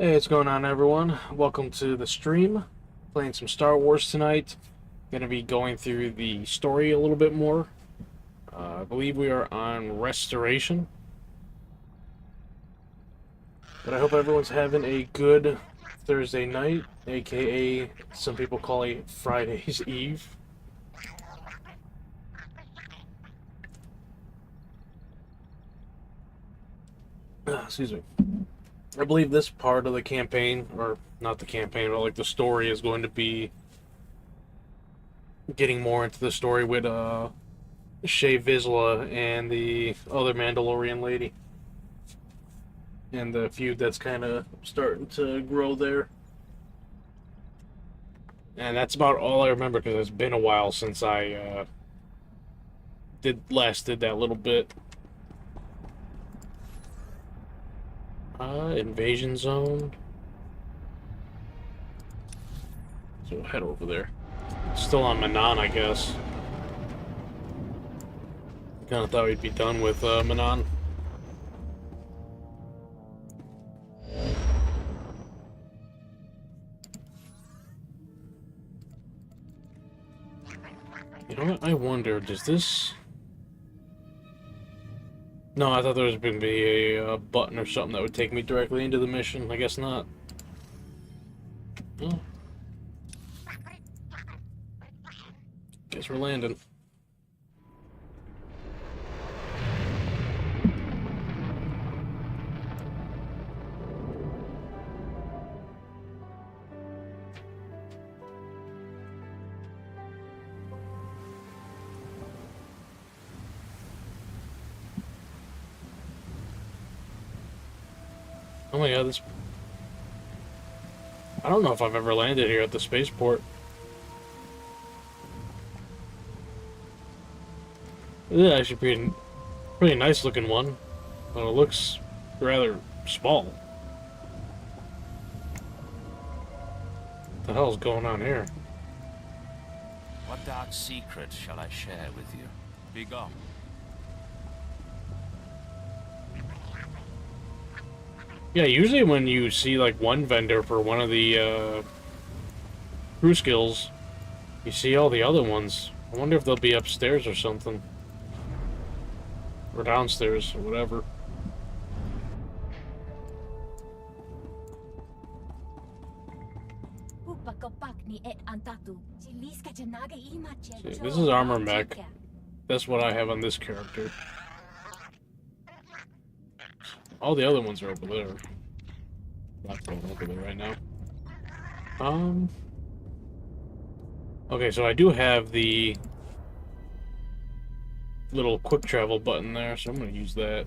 Hey, what's going on, everyone? Welcome to the stream. Playing some Star Wars tonight. Gonna be going through the story a little bit more. I believe we are on Restoration. But I hope everyone's having a good Thursday night, aka some people call it Friday's Eve. Excuse me. I believe this part of the campaign, or not the campaign, but like the story, is going to be getting more into the story with Shay Vizsla and the other Mandalorian lady, and the feud that's kind of starting to grow there. And that's about all I remember because it's been a while since I did that little bit. Invasion zone. So we'll head over there. Still on Manon, I guess. Kind of thought we'd be done with Manon. You know what? I wonder, does this... No, I thought there was going to be a button or something that would take me directly into the mission. I guess not. Oh. Guess we're landing. Oh my god, this... I don't know if I've ever landed here at the spaceport. This is actually pretty nice looking one. But it looks rather small. What the hell's going on here? What dark secret shall I share with you? Begone. Yeah, usually when you see like one vendor for one of the crew skills, you see all the other ones. I wonder if they'll be upstairs or something. Or downstairs, or whatever. See, this is armor mech. That's what I have on this character. All the other ones are over there. Not going over there right now. Okay, so I do have the little quick travel button there, so I'm going to use that.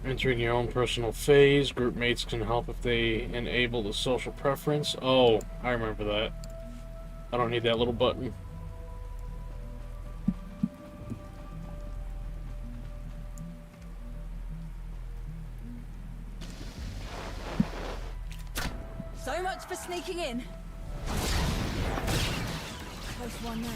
Entering your own personal phase. Group mates can help if they enable the social preference. Oh, I remember that. I don't need that little button. So much for sneaking in. Close one there.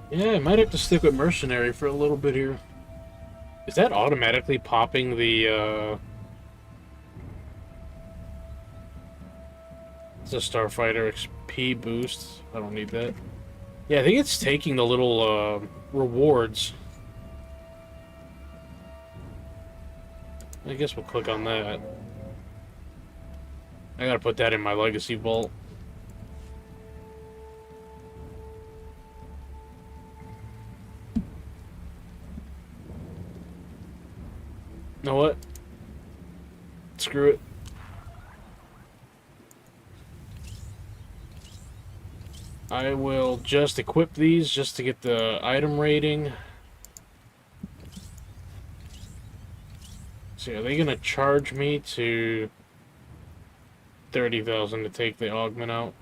Yeah, I might have to stick with Mercenary for a little bit here. Is that automatically popping the, It's a Starfighter XP boost. I don't need that. Yeah, I think it's taking the little, rewards. I guess we'll click on that. I gotta put that in my legacy vault. know what? Screw it. I will just equip these just to get the item rating. See, are they gonna charge me to 30,000 to take the augment out?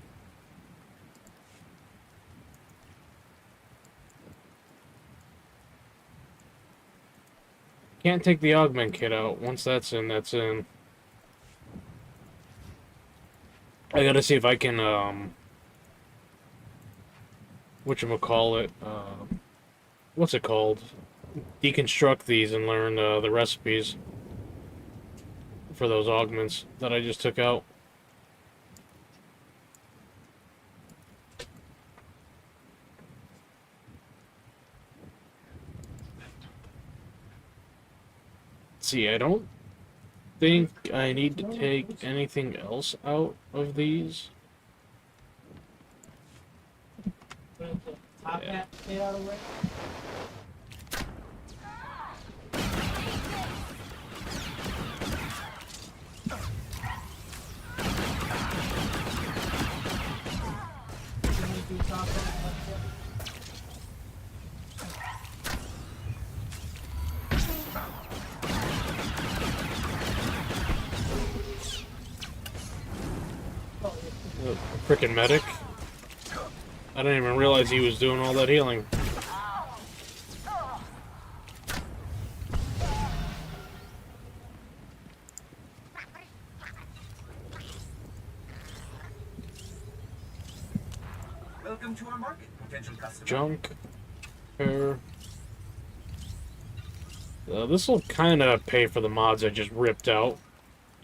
Can't take the augment kit out. Once that's in, that's in. I gotta see if I can, whatchamacallit, what's it called? Deconstruct these and learn the recipes for those augments that I just took out. See, I don't think I need to take anything else out of these. Yeah. Frickin' medic. I didn't even realize he was doing all that healing. Welcome to our market, potential customer. Junk. Repair. This will kind of pay for the mods I just ripped out.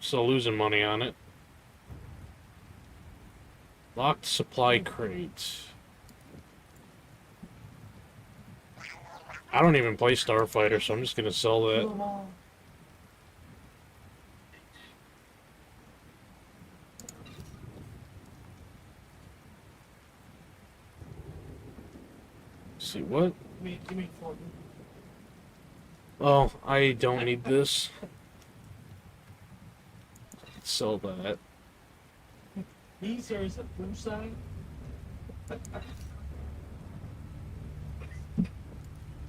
Still losing money on it. Locked supply crate. I don't even play Starfighter, so I'm just gonna sell that. See what? Oh, I don't need this. Sell that. These are the blue side.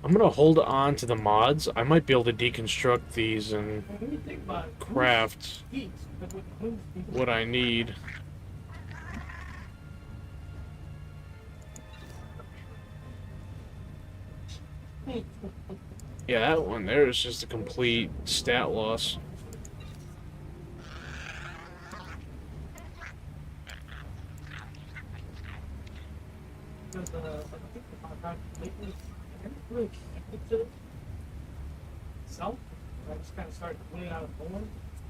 I'm gonna hold on to the mods. I might be able to deconstruct these and craft what I need. Yeah, that one there is just a complete stat loss. So, I just kind of started pulling out a bullet.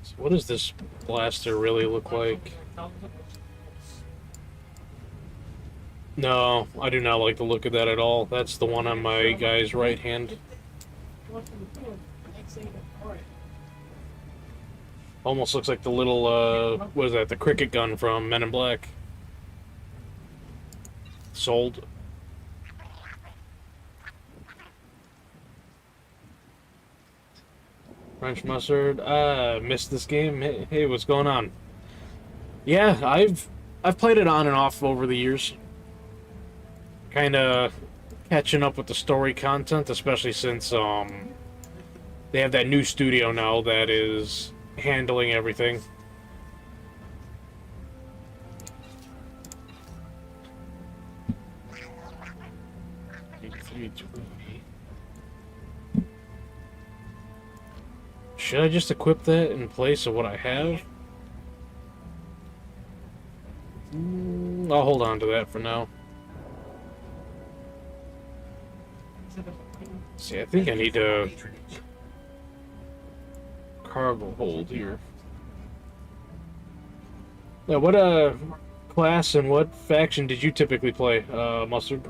So what does this blaster really look like? No, I do not like the look of that at all. That's the one on my guy's right hand. Almost looks like the little, what is that, the cricket gun from Men in Black. Sold. French mustard. Missed this game. Hey, what's going on? Yeah, I've played it on and off over the years. Kind of catching up with the story content, especially since they have that new studio now that is handling everything. Should I just equip that in place of what I have? I'll hold on to that for now. See, I think I need to cargo hold here. Now, what class and what faction did you typically play, Mustard?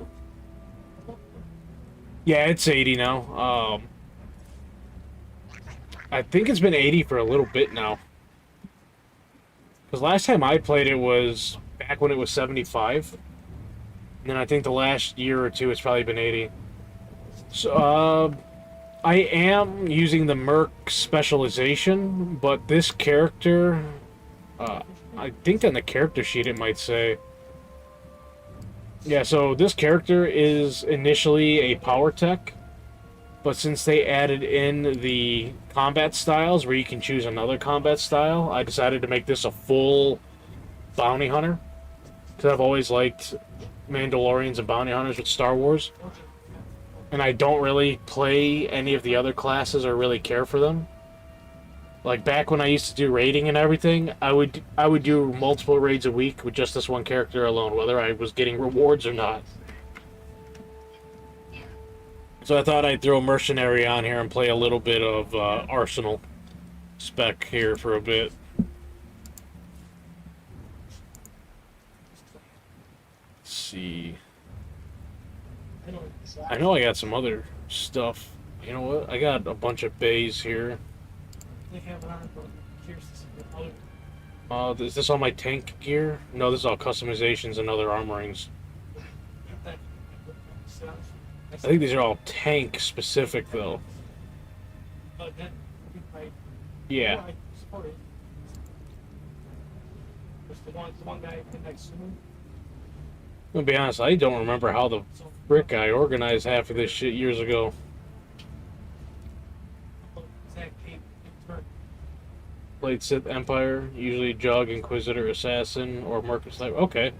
Yeah, it's 80 now. I think it's been 80 for a little bit now. Because last time I played it was back when it was 75. And then I think the last year or two it's probably been 80. So, I am using the Merc specialization, but this character, I think on the character sheet it might say. Yeah, so this character is initially a power tech, but since they added in the combat styles where you can choose another combat style, I decided to make this a full bounty hunter. Because I've always liked Mandalorians and bounty hunters with Star Wars. And I don't really play any of the other classes or really care for them. Like back when I used to do raiding and everything, I would do multiple raids a week with just this one character alone, whether I was getting rewards or not. So I thought I'd throw Mercenary on here and play a little bit of Arsenal spec here for a bit. Let's see. I know I got some other stuff. You know what? I got a bunch of bays here. They have it on, but I'm curious to see what other. Is this all my tank gear? No, this is all customizations and other armorings. I think these are all tank specific though. Yeah. The one guy in that suit. I'm gonna be honest, I don't remember how the frick I organized half of this shit years ago. Played Sith Empire, usually Jug, Inquisitor, Assassin, or Merc Sniper. Okay.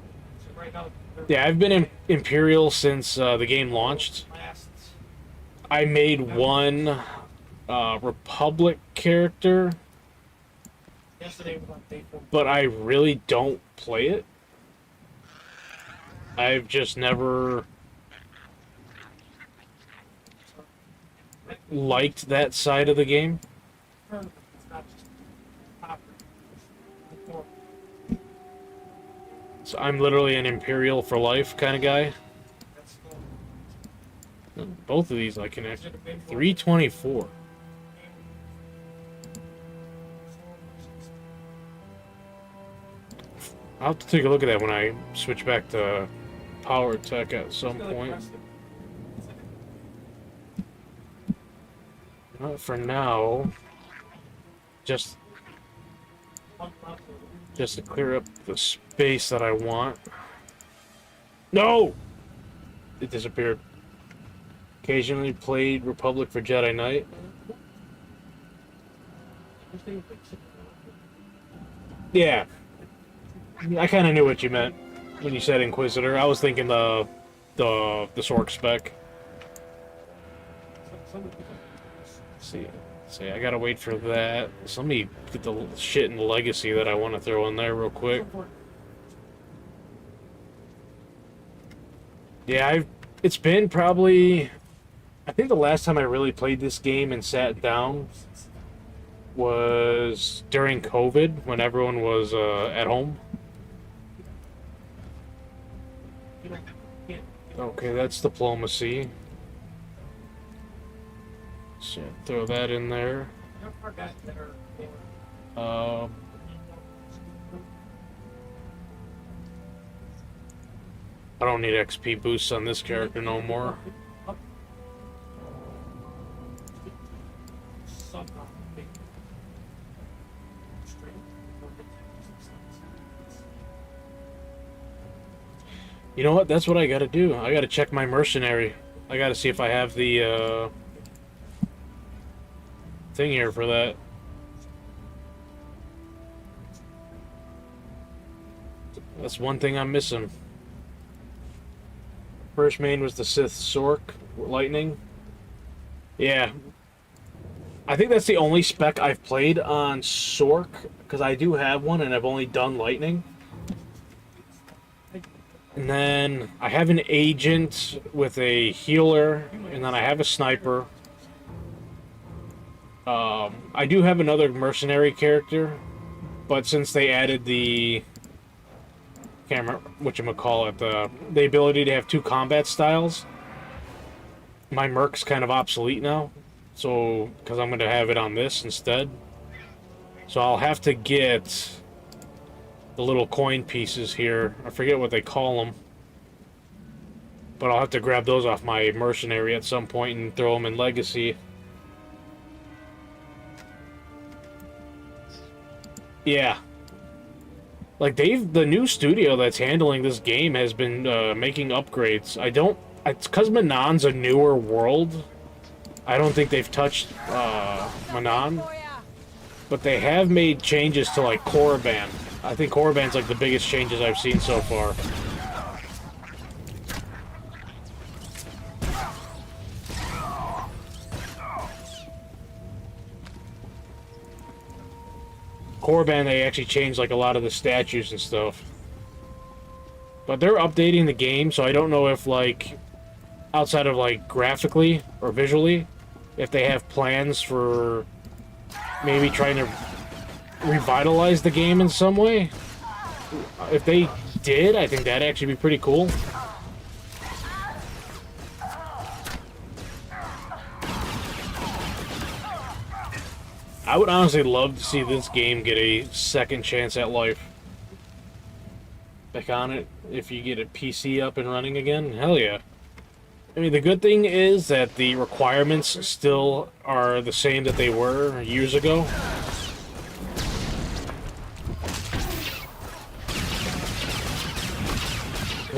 Yeah, I've been in Imperial since the game launched. I made one Republic character, but I really don't play it. I've just never liked that side of the game. So I'm literally an Imperial for life kind of guy. Both of these I can actually... 324. I'll have to take a look at that when I switch back to power tech at some point. For now, just to clear up the space that I want. No! It disappeared. Occasionally played Republic for Jedi Knight. Yeah. I kind of knew what you meant when you said Inquisitor. I was thinking the Sork spec. See, I gotta wait for that. So let me get the shit in the Legacy that I want to throw in there real quick. Yeah, it's been probably... I think the last time I really played this game and sat down was during COVID, when everyone was at home. Okay, that's diplomacy. So throw that in there. I don't need XP boosts on this character no more. You know what? That's what I gotta do. I gotta check my mercenary. I gotta see if I have the thing here for that. That's one thing I'm missing. First main was the Sith Sork Lightning. Yeah. I think that's the only spec I've played on Sork, because I do have one and I've only done Lightning. And then I have an agent with a healer, and then I have a sniper. I do have another mercenary character, but since they added the whatchamacallit, the ability to have two combat styles, my Merc's kind of obsolete now. So, because I'm going to have it on this instead. So I'll have to get the little coin pieces here. I forget what they call them. But I'll have to grab those off my mercenary at some point and throw them in Legacy. Yeah. Like, the new studio that's handling this game has been making upgrades. It's because Manon's a newer world. I don't think they've touched Manon, but they have made changes to, like, Korriban. I think Korriban's, like, the biggest changes I've seen so far. Korriban, they actually changed, like, a lot of the statues and stuff. But they're updating the game, so I don't know if, like, outside of, like, graphically or visually, if they have plans for maybe trying to revitalize the game in some way. If they did, I think that'd actually be pretty cool. I would honestly love to see this game get a second chance at life. Back on it, if you get a PC up and running again, hell yeah. I mean, the good thing is that the requirements still are the same that they were years ago.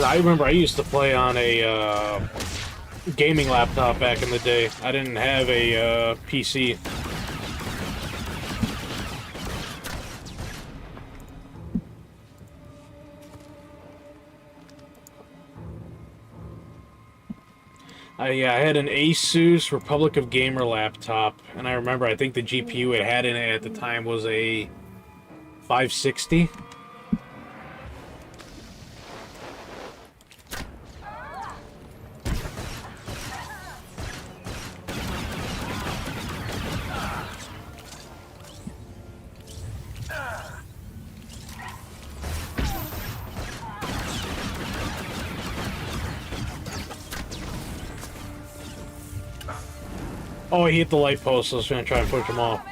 I remember I used to play on a gaming laptop back in the day. I didn't have a PC. I had an Asus Republic of Gamer laptop, and I remember I think the GPU it had in it at the time was a 560. Oh, he hit the light post, so I was going to try and push him off.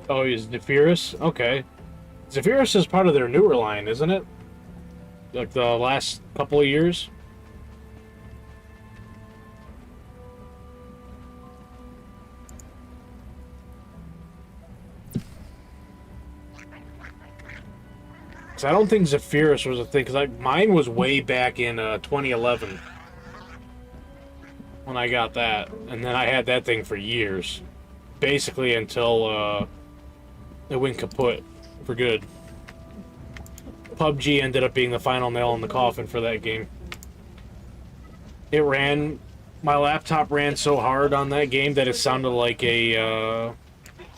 Oh, he's Zephyrus? Okay. Zephyrus is part of their newer line, isn't it? Like the last couple of years? Because I don't think Zephyrus was a thing, because mine was way back in 2011 when I got that. And then I had that thing for years. Basically until it went kaput for good. PUBG ended up being the final nail in the coffin for that game. My laptop ran so hard on that game that it sounded like a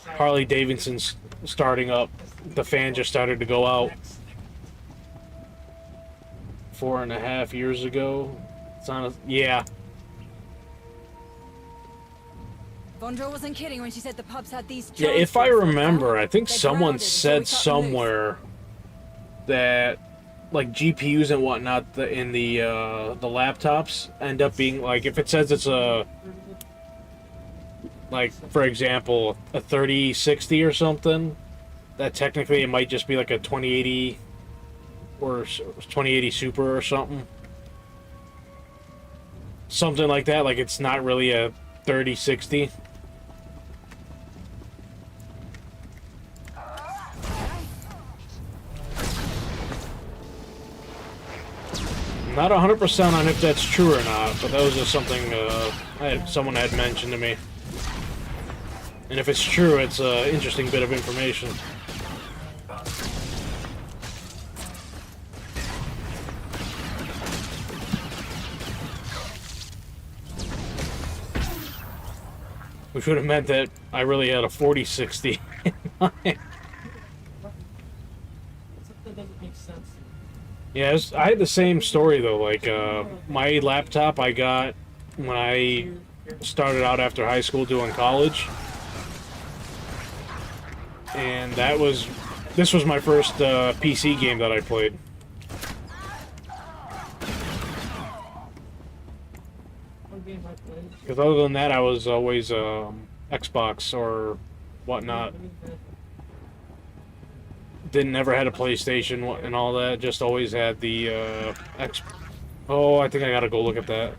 Harley Davidson starting up. The fan just started to go out. 4.5 years ago. Yeah. Vondra wasn't kidding when she said the pubs had these. Yeah, if I remember, I think someone said somewhere that like GPUs and whatnot in the laptops end up being like, if it says it's a, like, for example, a 3060 or something, that technically it might just be like a 2080 or 2080 Super or something. Something like that, like it's not really a 3060. I'm not 100% on if that's true or not, but that was just something someone had mentioned to me. And if it's true, it's an interesting bit of information. Which would have meant that I really had a 4060 in mind. That doesn't make sense. Yeah, I had the same story though. Like, my laptop I got when I started out after high school doing college. and this was my first PC game that I played. What game I played? Because other than that, I was always Xbox or whatnot. Didn't ever had a PlayStation and all that. Just always had the X. Oh, I think I gotta go look at that.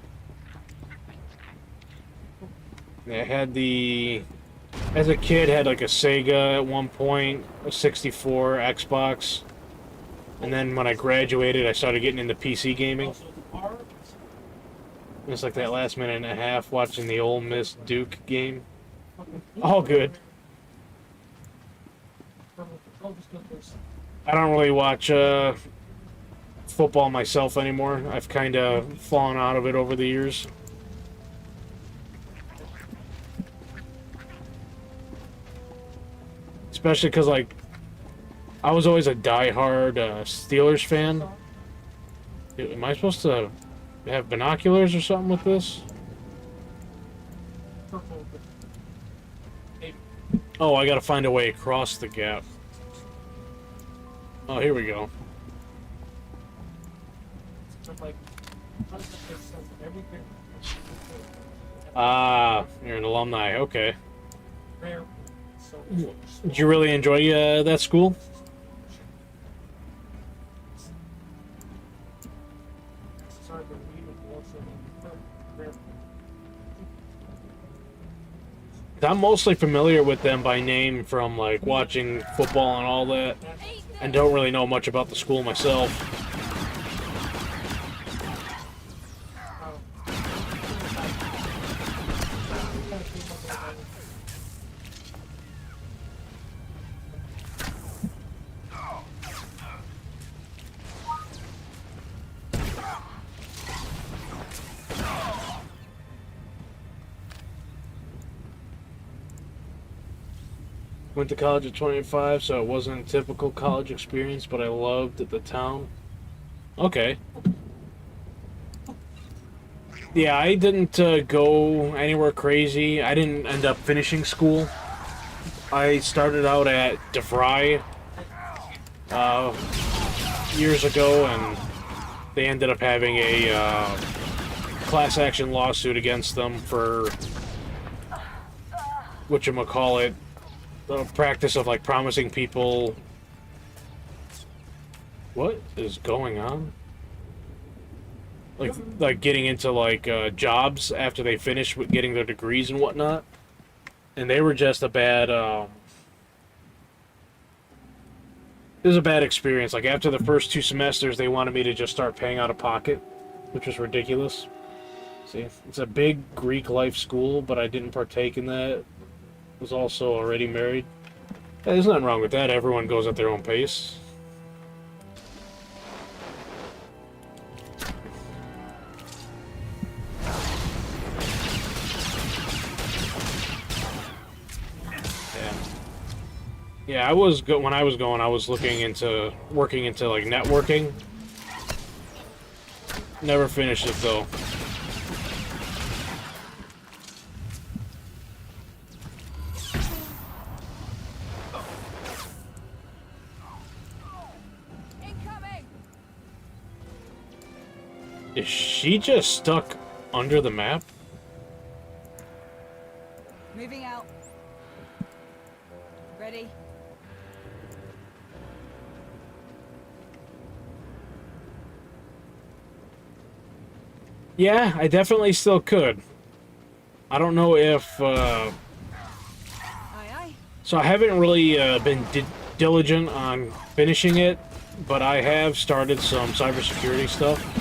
Yeah, I had the. As a kid, had like a Sega at one point, a 64, Xbox, and then when I graduated, I started getting into PC gaming. Also, the bar. It's like that last minute and a half watching the Ole Miss Duke game. All good. I don't really watch football myself anymore. I've kind of fallen out of it over the years. Especially because, like, I was always a die-hard Steelers fan. Am I supposed to have binoculars or something with this? Oh, I gotta find a way across the gap. Oh, here we go. Ah, you're an alumni. Okay. Did you really enjoy that school? I'm mostly familiar with them by name from like watching football and all that, and don't really know much about the school myself. Went to college at 25, so it wasn't a typical college experience, but I loved the town. Okay. Yeah, I didn't go anywhere crazy. I didn't end up finishing school. I started out at DeVry years ago, and they ended up having a class action lawsuit against them for whatchamacallit, the practice of like promising people. What is going on? Like getting into like jobs after they finish with getting their degrees and whatnot, and they were just a bad. It was a bad experience. Like after the first 2 semesters, they wanted me to just start paying out of pocket, which was ridiculous. See, it's a big Greek life school, but I didn't partake in that. Was also already married. Hey, there's nothing wrong with that. Everyone goes at their own pace. Yeah, I was when I was going, I was working into like networking. Never finished it though. Is she just stuck under the map? Moving out. Ready? Yeah, I definitely still could. I don't know if... Aye, aye. So I haven't really been diligent on finishing it, but I have started some cybersecurity stuff.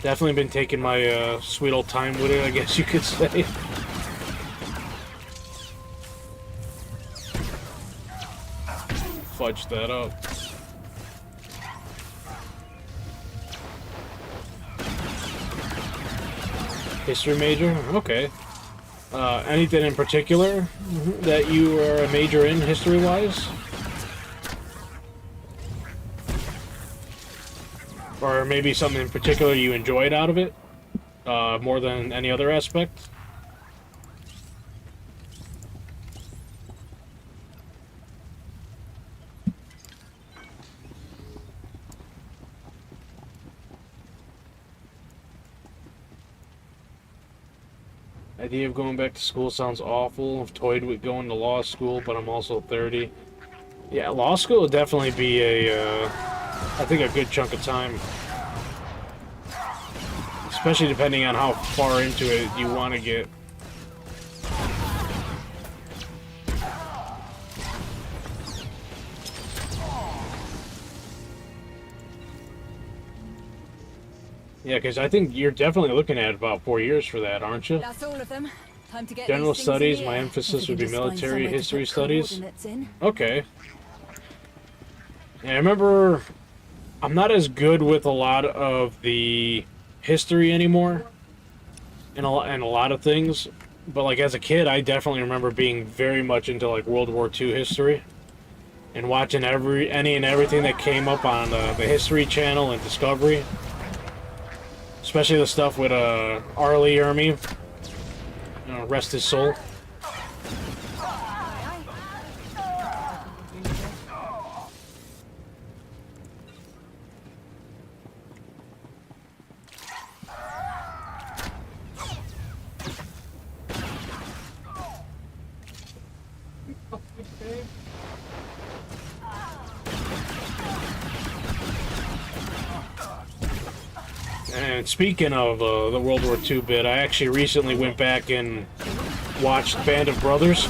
Definitely been taking my sweet old time with it, I guess you could say. Fudge that up. History major? Okay. Anything in particular that you are a major in, history-wise? Or maybe something in particular you enjoyed out of it? More than any other aspect? Idea of going back to school sounds awful. I've toyed with going to law school, but I'm also 30. Yeah, law school would definitely be I think a good chunk of time. Especially depending on how far into it you want to get. Yeah, because I think you're definitely looking at about 4 years for that, aren't you? That's all of them. Time to get General these things in studies, the my air. emphasis If we would can be just find military somewhere to history put studies. coordinates in. Okay. Yeah, I remember I'm not as good with a lot of the history anymore and a lot of things, but like as a kid I definitely remember being very much into like World War II history and watching any and everything that came up on the History Channel and Discovery, especially the stuff with Arlie Ermy, rest his soul. And speaking of the World War II bit, I actually recently went back and watched Band of Brothers.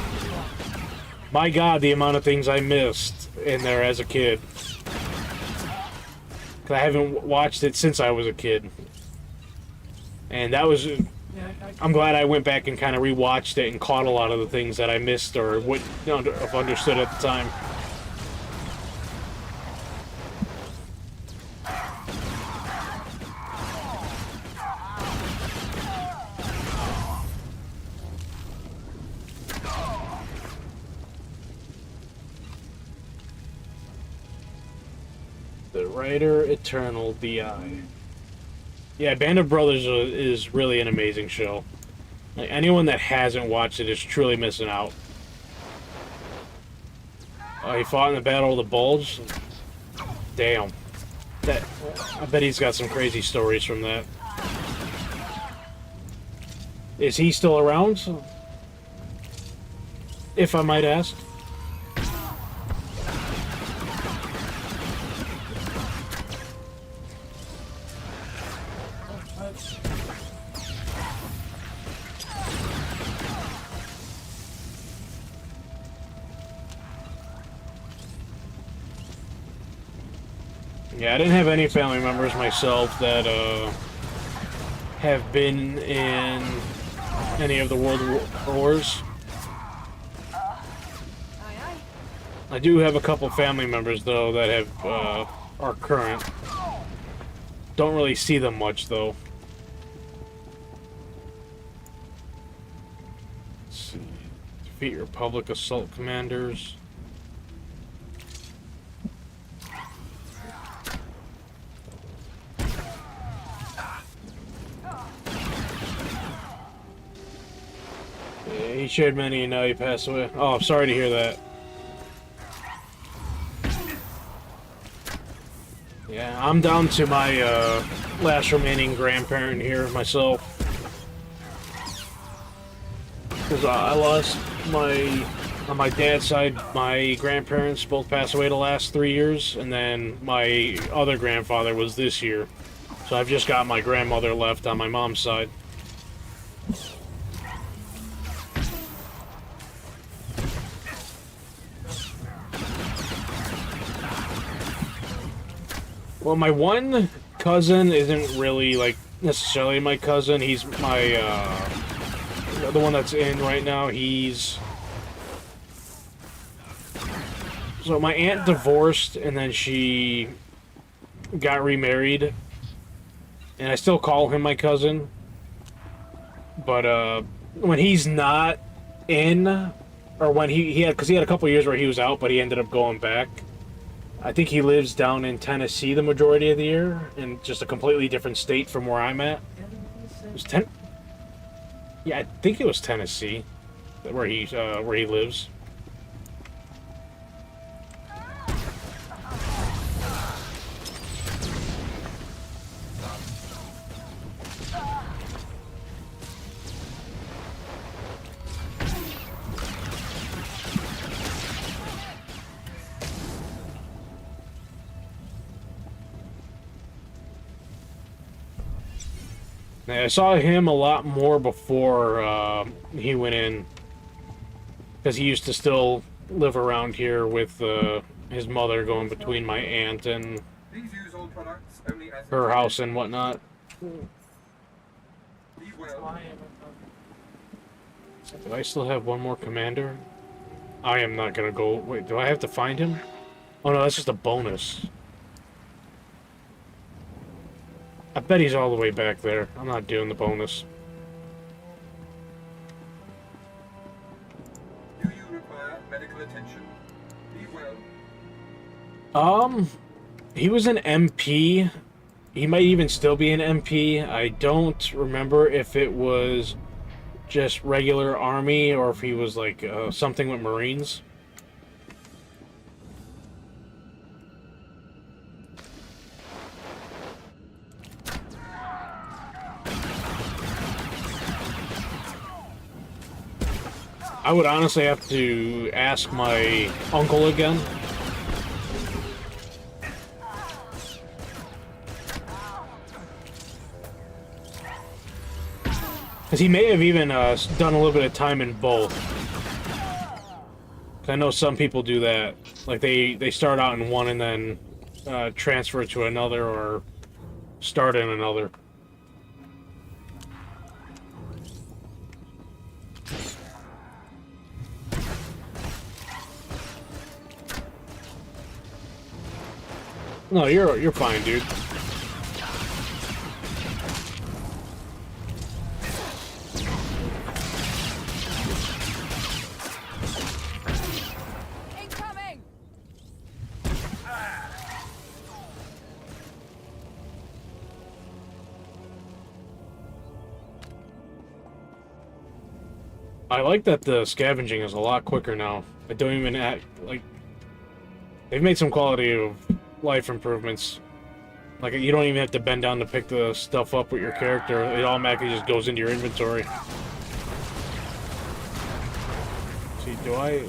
My God, the amount of things I missed in there as a kid. 'Cause I haven't watched it since I was a kid. And that was... I'm glad I went back and kind of rewatched it and caught a lot of the things that I missed or wouldn't have understood at the time. The Writer Eternal DI. Yeah, Band of Brothers is really an amazing show. Like, anyone that hasn't watched it is truly missing out. He fought in the Battle of the Bulge. Damn. I bet he's got some crazy stories from that. Is he still around? If I might ask. Yeah, I didn't have any family members myself that have been in any of the world wars. I do have a couple family members though that have are current. Don't really see them much though. Let's see. Defeat Republic assault commanders. Yeah, he shared many and now he passed away. Oh, I'm sorry to hear that. Yeah, I'm down to my last remaining grandparent here myself. Because I lost on my dad's side, my grandparents both passed away the last 3 years, and then my other grandfather was this year. So I've just got my grandmother left on my mom's side. Well, my one cousin isn't really, like, necessarily my cousin. He's my, the one that's in right now, he's... So my aunt divorced, and then she got remarried. And I still call him my cousin. But, when he's not in, or when he had, because he had a couple years where he was out, but he ended up going back. I think he lives down in Tennessee the majority of the year, in just a completely different state from where I'm at. It was Yeah, I think it was Tennessee, where he lives. I saw him a lot more before he went in, because he used to still live around here with his mother, going between my aunt and Please use all products only as her house and whatnot. Be well. I am Do I still have one more commander? I am not gonna go. Wait, do I have to find him? Oh no, that's just a bonus. I bet he's all the way back there. I'm not doing the bonus. Do you require medical attention? Be well. He was an MP. He might even still be an MP. I don't remember if it was just regular army or if he was like something with Marines. I would honestly have to ask my uncle again. Because he may have even done a little bit of time in both. 'Cause I know some people do that. Like, they start out in one and then transfer to another or start in another. No, you're fine, dude. Incoming! I like that the scavenging is a lot quicker now. I don't even act like they've made some quality of life improvements. Like, you don't even have to bend down to pick the stuff up with your character. It automatically just goes into your inventory. See, do I...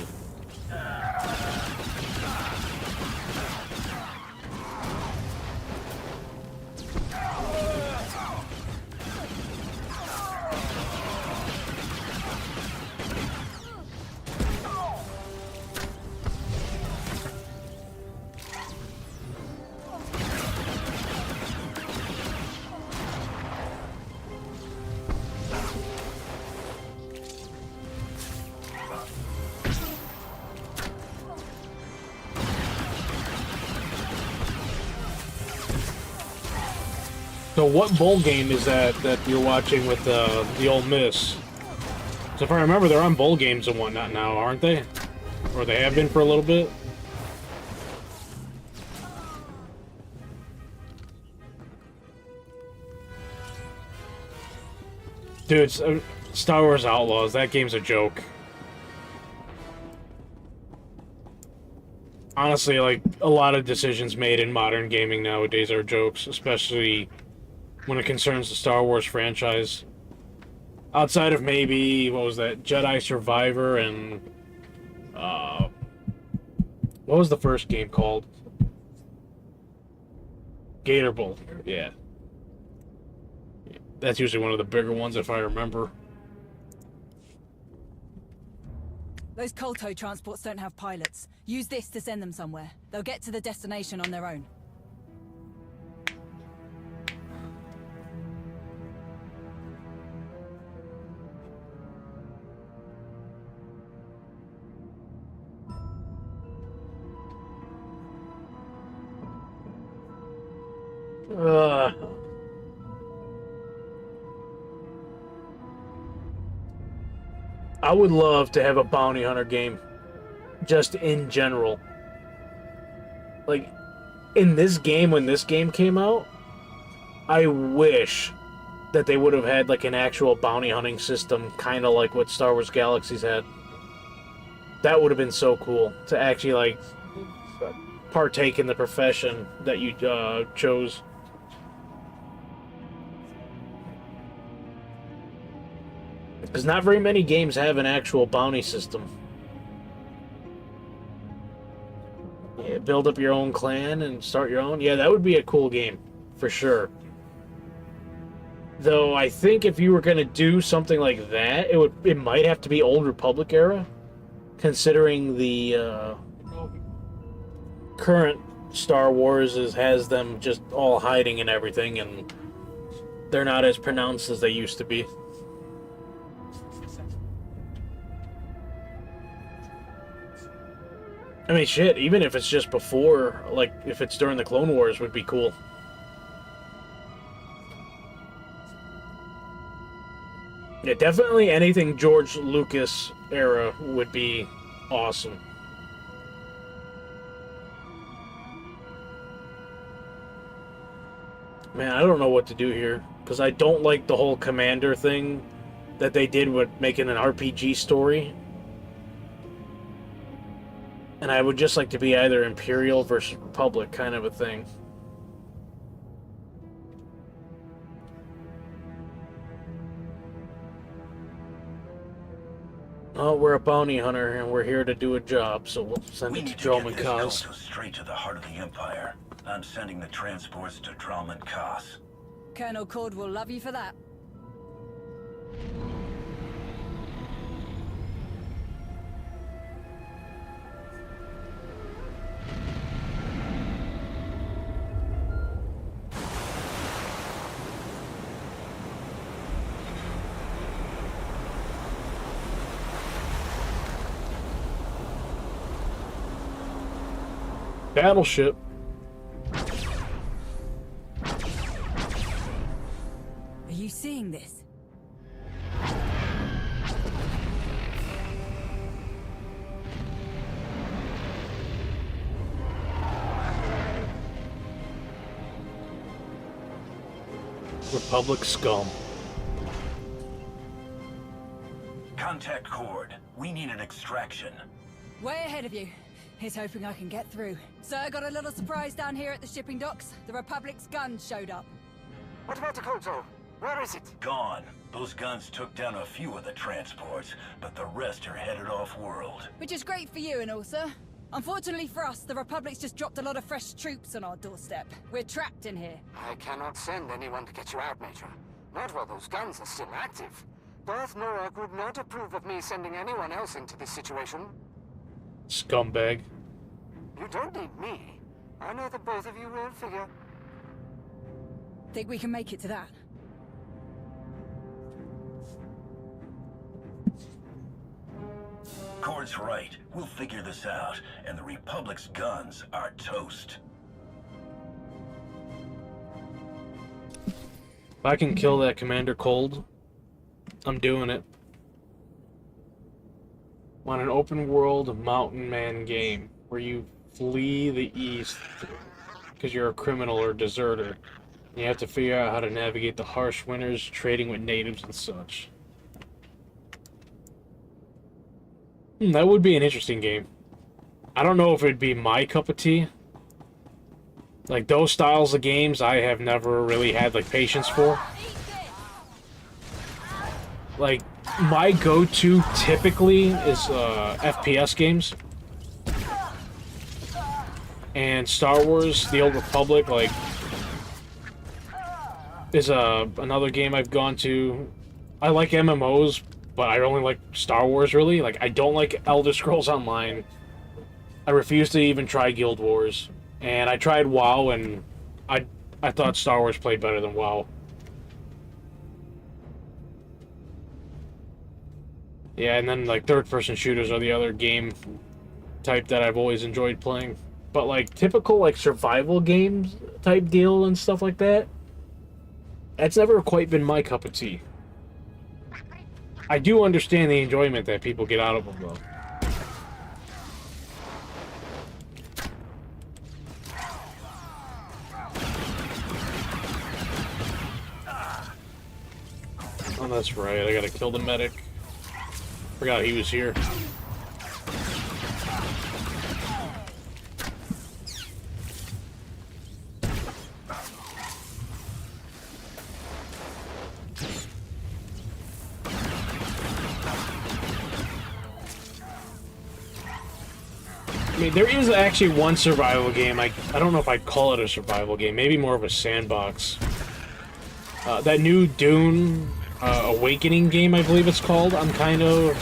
So what bowl game is that you're watching with the Ole Miss? So if I remember, they're on bowl games and whatnot now, aren't they? Or they have been for a little bit? Dude, it's, Star Wars Outlaws, that game's a joke. Honestly, like, a lot of decisions made in modern gaming nowadays are jokes, especially when it concerns the Star Wars franchise. Outside of maybe, what was that, Jedi Survivor and, what was the first game called? Gator Bowl, yeah. That's usually one of the bigger ones, if I remember. Those Kolto transports don't have pilots. Use this to send them somewhere. They'll get to the destination on their own. I would love to have a bounty hunter game, just in general. Like, in this game, when this game came out, I wish that they would have had, like, an actual bounty hunting system, kind of like what Star Wars Galaxies had. That would have been so cool, to actually, like, partake in the profession that you chose. Because not very many games have an actual bounty system. Yeah, build up your own clan and start your own. Yeah, that would be a cool game, for sure. Though I think if you were going to do something like that, it might have to be Old Republic era, considering the current Star Wars has them just all hiding and everything, and they're not as pronounced as they used to be. I mean, shit, even if it's just before, like, if it's during the Clone Wars, would be cool. Yeah, definitely anything George Lucas era would be awesome. Man, I don't know what to do here, because I don't like the whole Commander thing that they did with making an RPG story. And I would just like to be either Imperial versus Republic kind of a thing. Oh, we're a bounty hunter, and we're here to do a job, so we'll send it to Dromund Kaas. Straight to the heart of the Empire. I'm sending the transports to Dromund Kaas. Colonel Cord will love you for that. Battleship. Are you seeing this? Republic scum. Contact Cord. We need an extraction. Way ahead of you. He's hoping I can get through. Sir, got a little surprise down here at the shipping docks. The Republic's guns showed up. What about the Koto? Where is it? Gone. Those guns took down a few of the transports, but the rest are headed off-world. Which is great for you and all, sir. Unfortunately for us, the Republic's just dropped a lot of fresh troops on our doorstep. We're trapped in here. I cannot send anyone to get you out, Major. Not while those guns are still active. Darth Norak would not approve of me sending anyone else into this situation. Scumbag. You don't need me. I know that both of you will figure. Think we can make it to that? Cord's right. We'll figure this out, and the Republic's guns are toast. If I can kill that Commander Cold, I'm doing it. Want an open world mountain man game where you flee the east because you're a criminal or deserter. You have to figure out how to navigate the harsh winters, trading with natives and such. That would be an interesting game. I don't know if it'd be my cup of tea. Like, those styles of games I have never really had, like, patience for. Like, my go-to typically is FPS games. And Star Wars, The Old Republic, like, is another game I've gone to. I like MMOs, but I only like Star Wars, really. Like, I don't like Elder Scrolls Online. I refuse to even try Guild Wars. And I tried WoW, and I thought Star Wars played better than WoW. Yeah, and then, like, third-person shooters are the other game type that I've always enjoyed playing. But, like, typical, like, survival games type deal and stuff like that, that's never quite been my cup of tea. I do understand the enjoyment that people get out of them, though. Oh, that's right. I gotta kill the medic. Forgot he was here. I mean, there is actually one survival game. I don't know if I'd call it a survival game. Maybe more of a sandbox. That new Dune Awakening game, I believe it's called, I'm kind of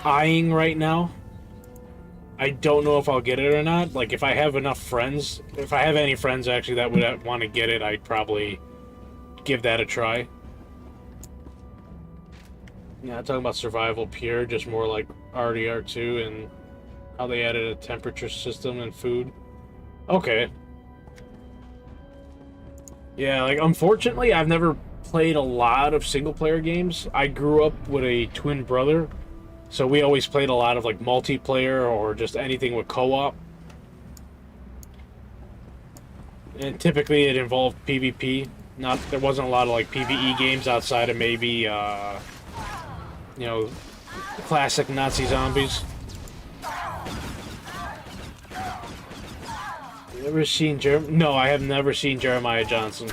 eyeing right now. I don't know if I'll get it or not. Like, if I have enough friends, if I have any friends actually that would want to get it, I'd probably give that a try. Yeah, I'm talking about survival pure, just more like RDR2 and how they added a temperature system and food. Okay. Yeah, like, unfortunately, I've never played a lot of single-player games. I grew up with a twin brother, so we always played a lot of, like, multiplayer or just anything with co-op. And typically it involved PvP. There wasn't a lot of, like, PvE games outside of maybe, you know, classic Nazi zombies. You ever seen No, I have never seen Jeremiah Johnson.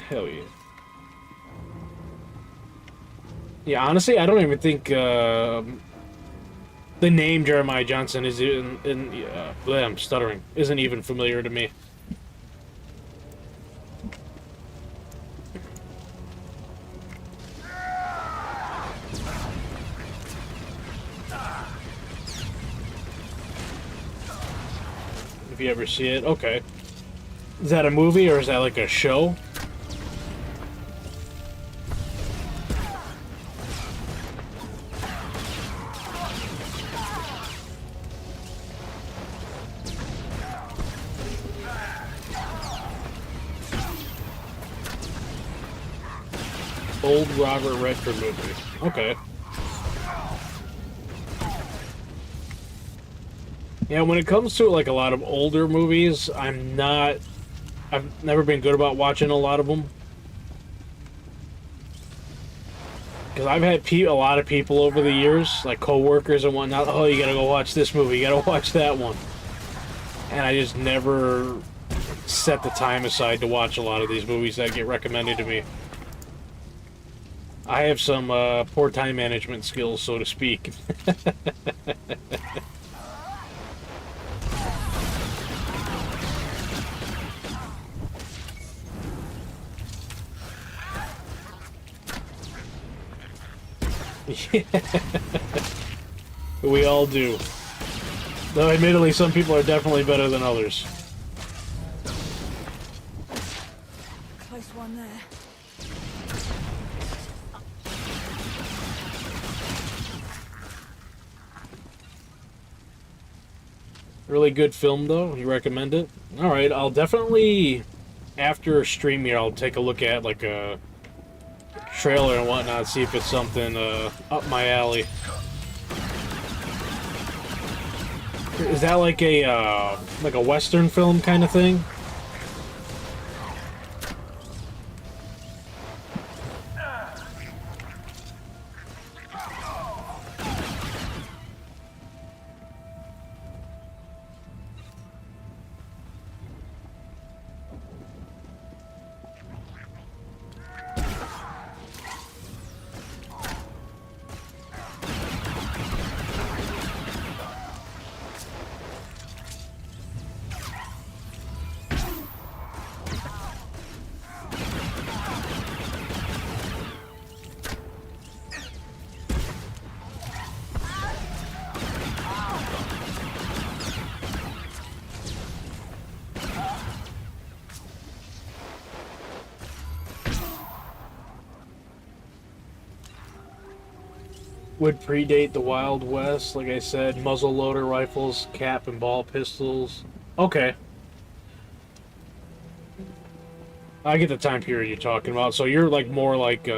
Hell yeah. Yeah, honestly, I don't even think the name Jeremiah Johnson is I'm stuttering. Isn't even familiar to me. If you ever see it, okay. Is that a movie or is that like a show? Old Robert Redford movie. Okay. Yeah, when it comes to like a lot of older movies, I've never been good about watching a lot of them. Because I've had a lot of people over the years, like co-workers and whatnot, oh, you gotta go watch this movie, you gotta watch that one. And I just never set the time aside to watch a lot of these movies that get recommended to me. I have some poor time management skills, so to speak. Yeah. We all do. Though admittedly, some people are definitely better than others. Close one there. Really good film, though. You recommend it? Alright, I'll definitely, after stream here, I'll take a look at, like, a trailer and whatnot, see if it's something up my alley. Is that like a Western film kind of thing? Would predate the Wild West, like I said, muzzle loader rifles, cap and ball pistols. Okay. I get the time period you're talking about. So you're like more like,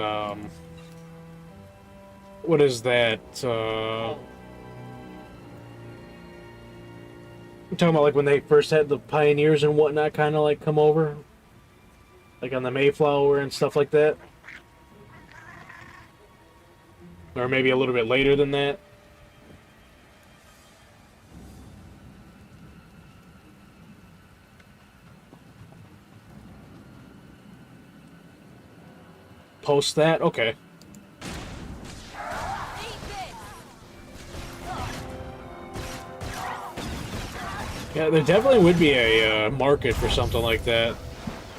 what is that? I'm talking about like when they first had the pioneers and whatnot kind of like come over? Like on the Mayflower and stuff like that? Or maybe a little bit later than that. Post that? Okay. Yeah, there definitely would be a market for something like that.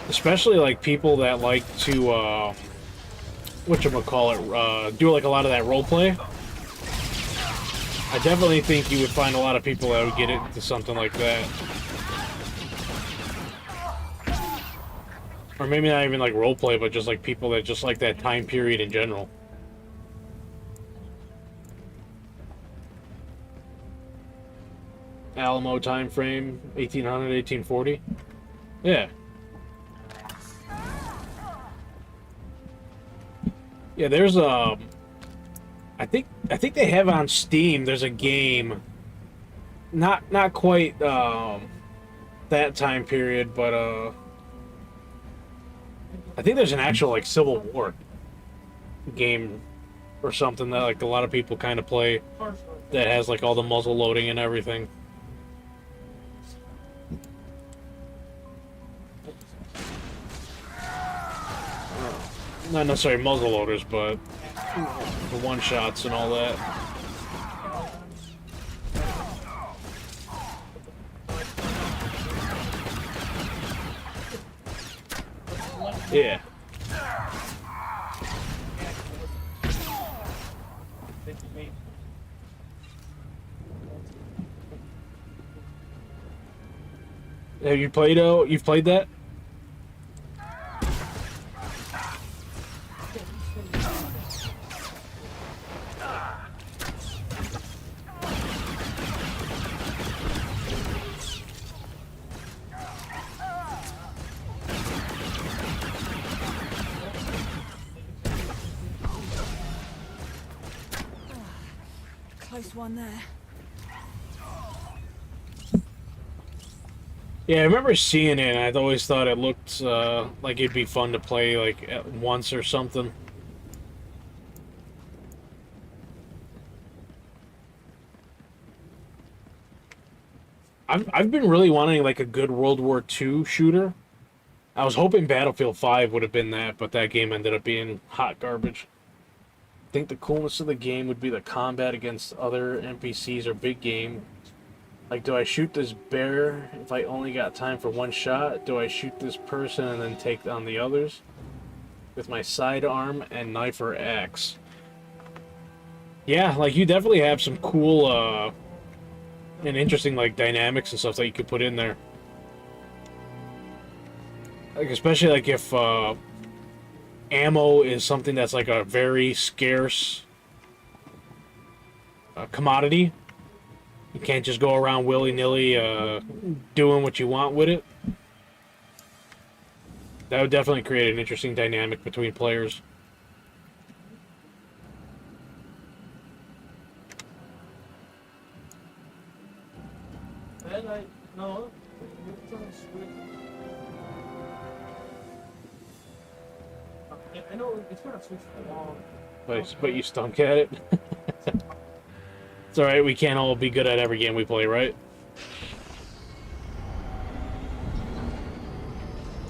Especially, like, people that like to, whatchamacallit, do, like, a lot of that roleplay. I definitely think you would find a lot of people that would get into something like that. Or maybe not even, like, roleplay, but just, like, people that just like that time period in general. Alamo time frame, 1800, 1840. Yeah. Yeah, there's I think they have on Steam. There's a game, not quite that time period, but I think there's an actual like Civil War game or something that like a lot of people kind of play that has like all the muzzle loading and everything. Not necessarily muzzle loaders, but the one-shots and all that. Yeah. Have you played? You've played that? Close one there. Yeah, I remember seeing it, and I'd always thought it looked like it'd be fun to play like at once or something. I've been really wanting like a good World War II shooter. I was hoping Battlefield 5 would have been that, but that game ended up being hot garbage. I think the coolness of the game would be the combat against other NPCs or big game. Like, do I shoot this bear if I only got time for one shot? Do I shoot this person and then take on the others? With my sidearm and knife or axe. Yeah, like, you definitely have some cool, and interesting, like, dynamics and stuff that you could put in there. Like, especially, like, if, ammo is something that's, like, a very scarce commodity. You can't just go around willy-nilly doing what you want with it. That would definitely create an interesting dynamic between players. And no, it's on Switch. I know it's been on Switch for long. But you stunk at it. It's alright, we can't all be good at every game we play, right?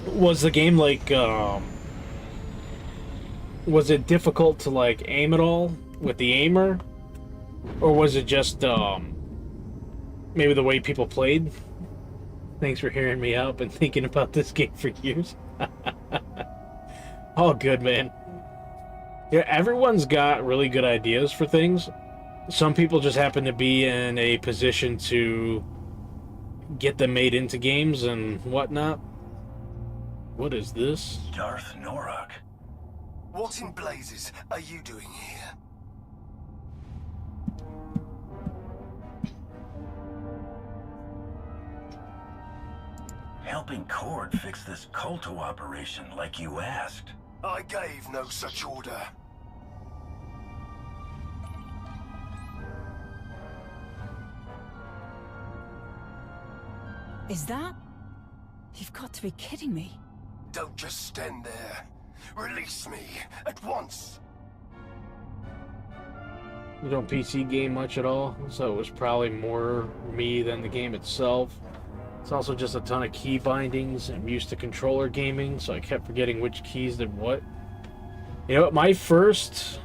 Was the game like, was it difficult to like aim at all with the aimer? Or was it just, maybe the way people played? Thanks for hearing me out. Been thinking about this game for years. All good, man. Yeah, everyone's got really good ideas for things. Some people just happen to be in a position to get them made into games and whatnot. What is this? Darth Norak. What in blazes are you doing here? Helping Cord fix this Kolto operation like you asked. I gave no such order. Is that? You've got to be kidding me. Don't just stand there. Release me at once. You don't PC game much at all, so it was probably more me than the game itself. It's also just a ton of key bindings. I'm used to controller gaming, so I kept forgetting which keys did what. You know what, my first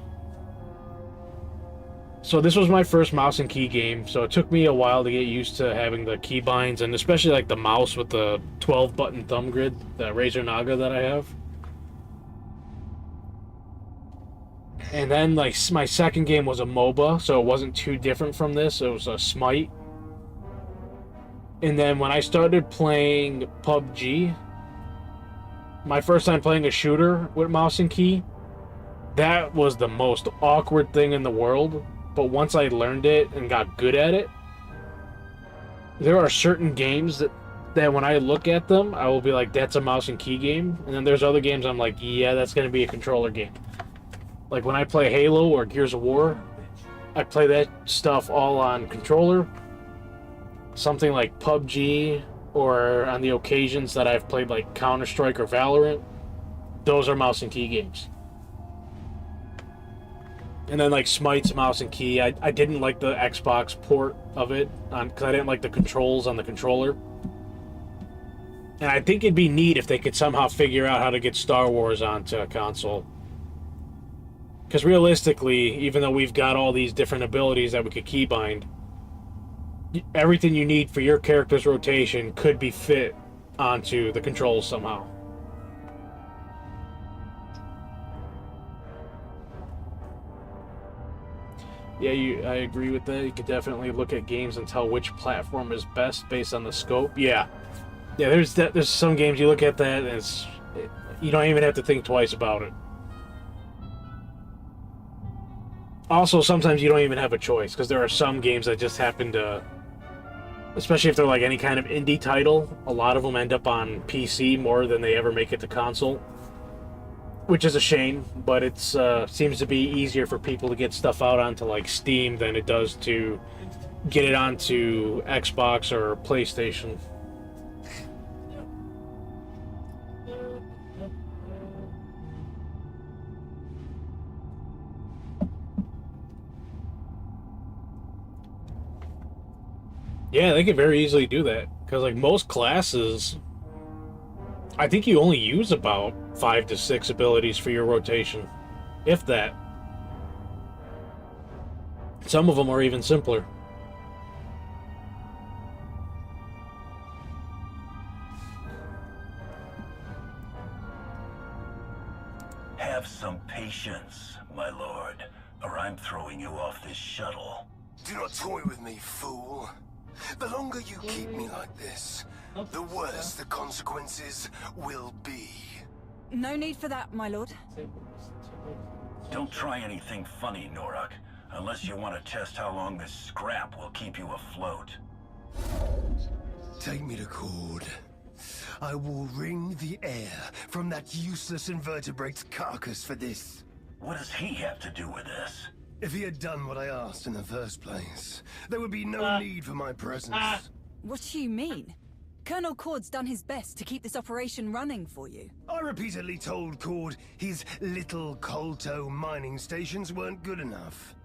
So this was my first mouse and key game, so it took me a while to get used to having the key binds, and especially like the mouse with the 12-button thumb grid, the Razer Naga that I have. And then like my second game was a MOBA, so it wasn't too different from this. It was a Smite. And then when I started playing PUBG, my first time playing a shooter with mouse and key, that was the most awkward thing in the world. But once I learned it and got good at it, there are certain games that when I look at them, I will be like, that's a mouse and key game. And then there's other games I'm like, yeah, that's going to be a controller game. Like when I play Halo or Gears of War, I play that stuff all on controller. Something like PUBG, or on the occasions that I've played like Counter-Strike or Valorant, those are mouse and key games. And then like Smite's mouse and key, I didn't like the Xbox port of it, because I didn't like the controls on the controller. And I think it'd be neat if they could somehow figure out how to get Star Wars onto a console. Because realistically, even though we've got all these different abilities that we could keybind, everything you need for your character's rotation could be fit onto the controls somehow. Yeah, I agree with that. You could definitely look at games and tell which platform is best based on the scope. Yeah, there's some games you look at that and you don't even have to think twice about it. Also, sometimes you don't even have a choice, because there are some games that just happen to, especially if they're like any kind of indie title, a lot of them end up on PC more than they ever make it to console. Which is a shame, but it seems to be easier for people to get stuff out onto like Steam than it does to get it onto Xbox or PlayStation. Yeah, they could very easily do that, because like most classes, I think you only use about 5 to 6 abilities for your rotation, if that. Some of them are even simpler. Have some patience, my lord, or I'm throwing you off this shuttle. Do not toy with me, fool. The longer you keep me like this, the worse the consequences will be. No need for that, my lord. Don't try anything funny, Norak, unless you want to test how long this scrap will keep you afloat. Take me to Cord. I will wring the air from that useless invertebrate's carcass for this. What does he have to do with this? If he had done what I asked in the first place, there would be no need for my presence. What do you mean? Colonel Cord's done his best to keep this operation running for you. I repeatedly told Cord his little colto mining stations weren't good enough.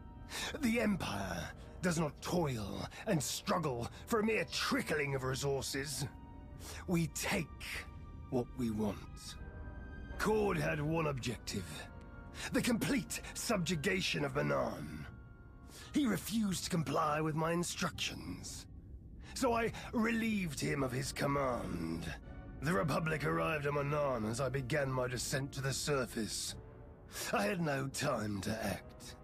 The Empire does not toil and struggle for a mere trickling of resources. We take what we want. Cord had one objective: the complete subjugation of Manan. He refused to comply with my instructions, so I relieved him of his command. The Republic arrived at Manan as I began my descent to the surface. I had no time to act.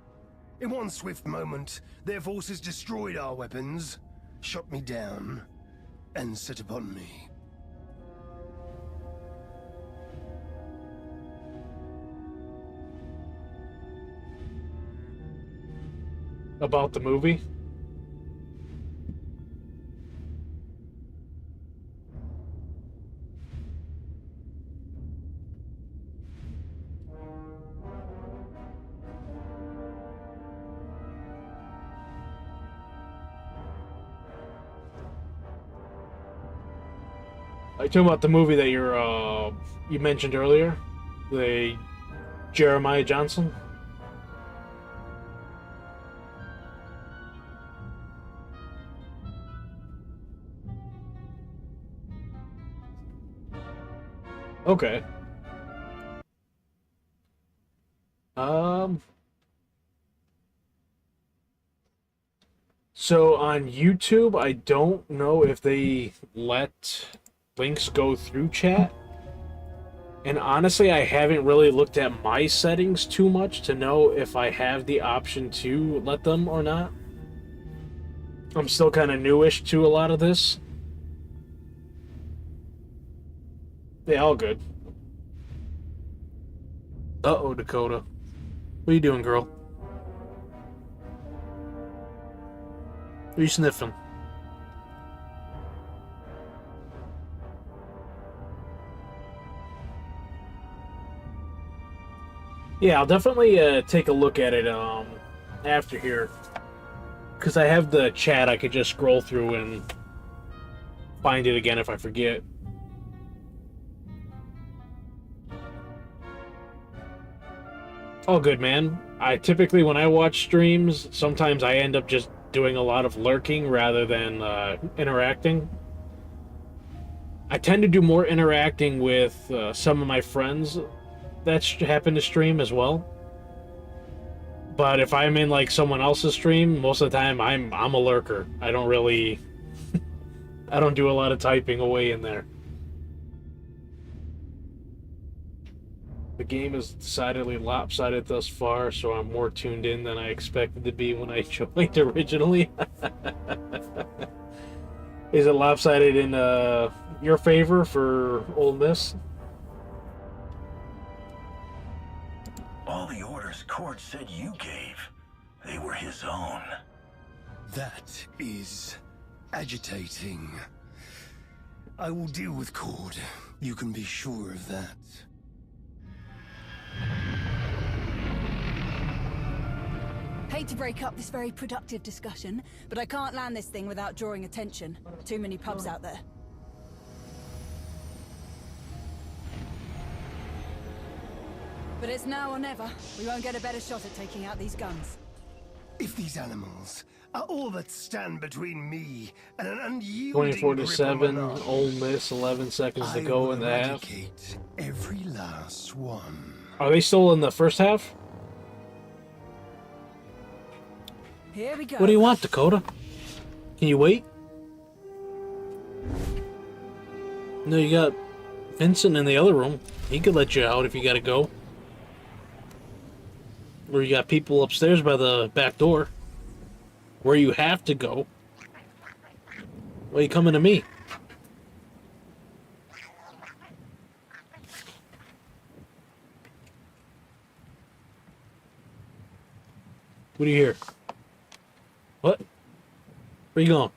In one swift moment, their forces destroyed our weapons, shot me down, and set upon me. About the movie? Are you talking about the movie that you mentioned earlier? The Jeremiah Johnson? Okay. So on YouTube, I don't know if they let links go through chat. And honestly, I haven't really looked at my settings too much to know if I have the option to let them or not. I'm still kind of newish to a lot of this. Yeah, all good. Uh-oh, Dakota. What are you doing, girl? What are you sniffing? Yeah, I'll definitely take a look at it after here. Because I have the chat, I could just scroll through and find it again if I forget. All good, man. I typically, when I watch streams, sometimes I end up just doing a lot of lurking rather than interacting. I tend to do more interacting with some of my friends that happen to stream as well. But if I'm in like someone else's stream, most of the time I'm a lurker. I don't really I don't do a lot of typing away in there. The game is decidedly lopsided thus far, so I'm more tuned in than I expected to be when I joined originally. Is it lopsided in your favor for Ole Miss? All the orders Cord said you gave, they were his own. That is agitating. I will deal with Cord. You can be sure of that. Hate to break up this very productive discussion, but I can't land this thing without drawing attention. Too many pubs out there. But it's now or never. We won't get a better shot at taking out these guns. If these animals are all that stand between me and an unyielding 24 to grip on 7, Monarch, Ole Miss, 11 seconds to I go will in the half. eradicate every last one. Are they still in the first half? Here we go. What do you want, Dakota? Can you wait? No, you got Vincent in the other room. He could let you out if you gotta go. Or you got people upstairs by the back door where you have to go. Why are you coming to me? What do you hear? What? Where you going?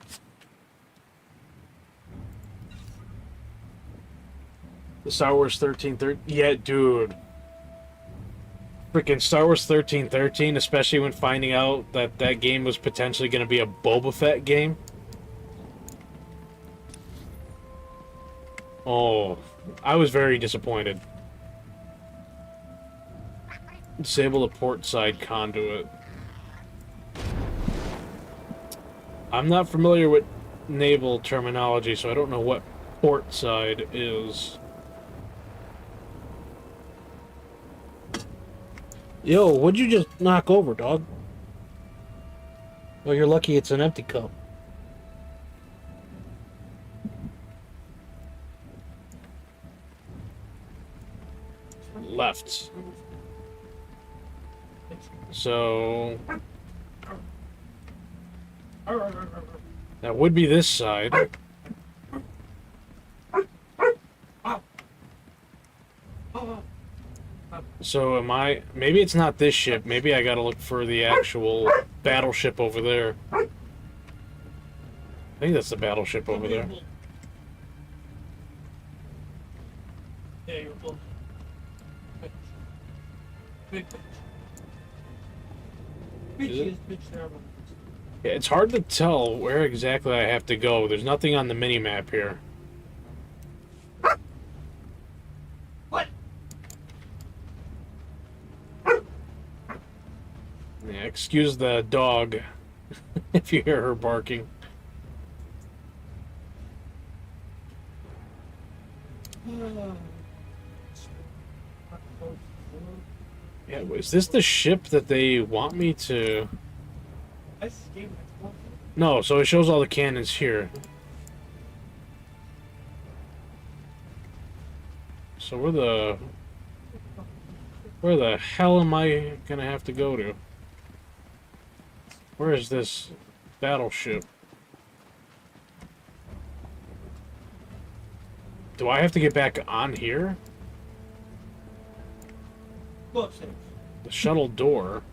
The Star Wars 1313? Yeah, dude. Freaking Star Wars 1313, especially when finding out that that game was potentially going to be a Boba Fett game. Oh, I was very disappointed. Disable the port side conduit. I'm not familiar with naval terminology, so I don't know what port side is. Yo, what'd you just knock over, dog? Well, you're lucky it's an empty cup. Left. So... that would be this side. So am I... maybe it's not this ship. Maybe I gotta look for the actual battleship over there. I think that's the battleship over there. Yeah, you're close. Big Is it? bitch terrible. Yeah, it's hard to tell where exactly I have to go. There's nothing on the mini-map here. What? Yeah, excuse the dog if you hear her barking. Yeah, is this the ship that they want me to... No, so it shows all the cannons here. So where the hell am I gonna have to go to? Where is this battleship? Do I have to get back on here? Go upstairs. The shuttle door.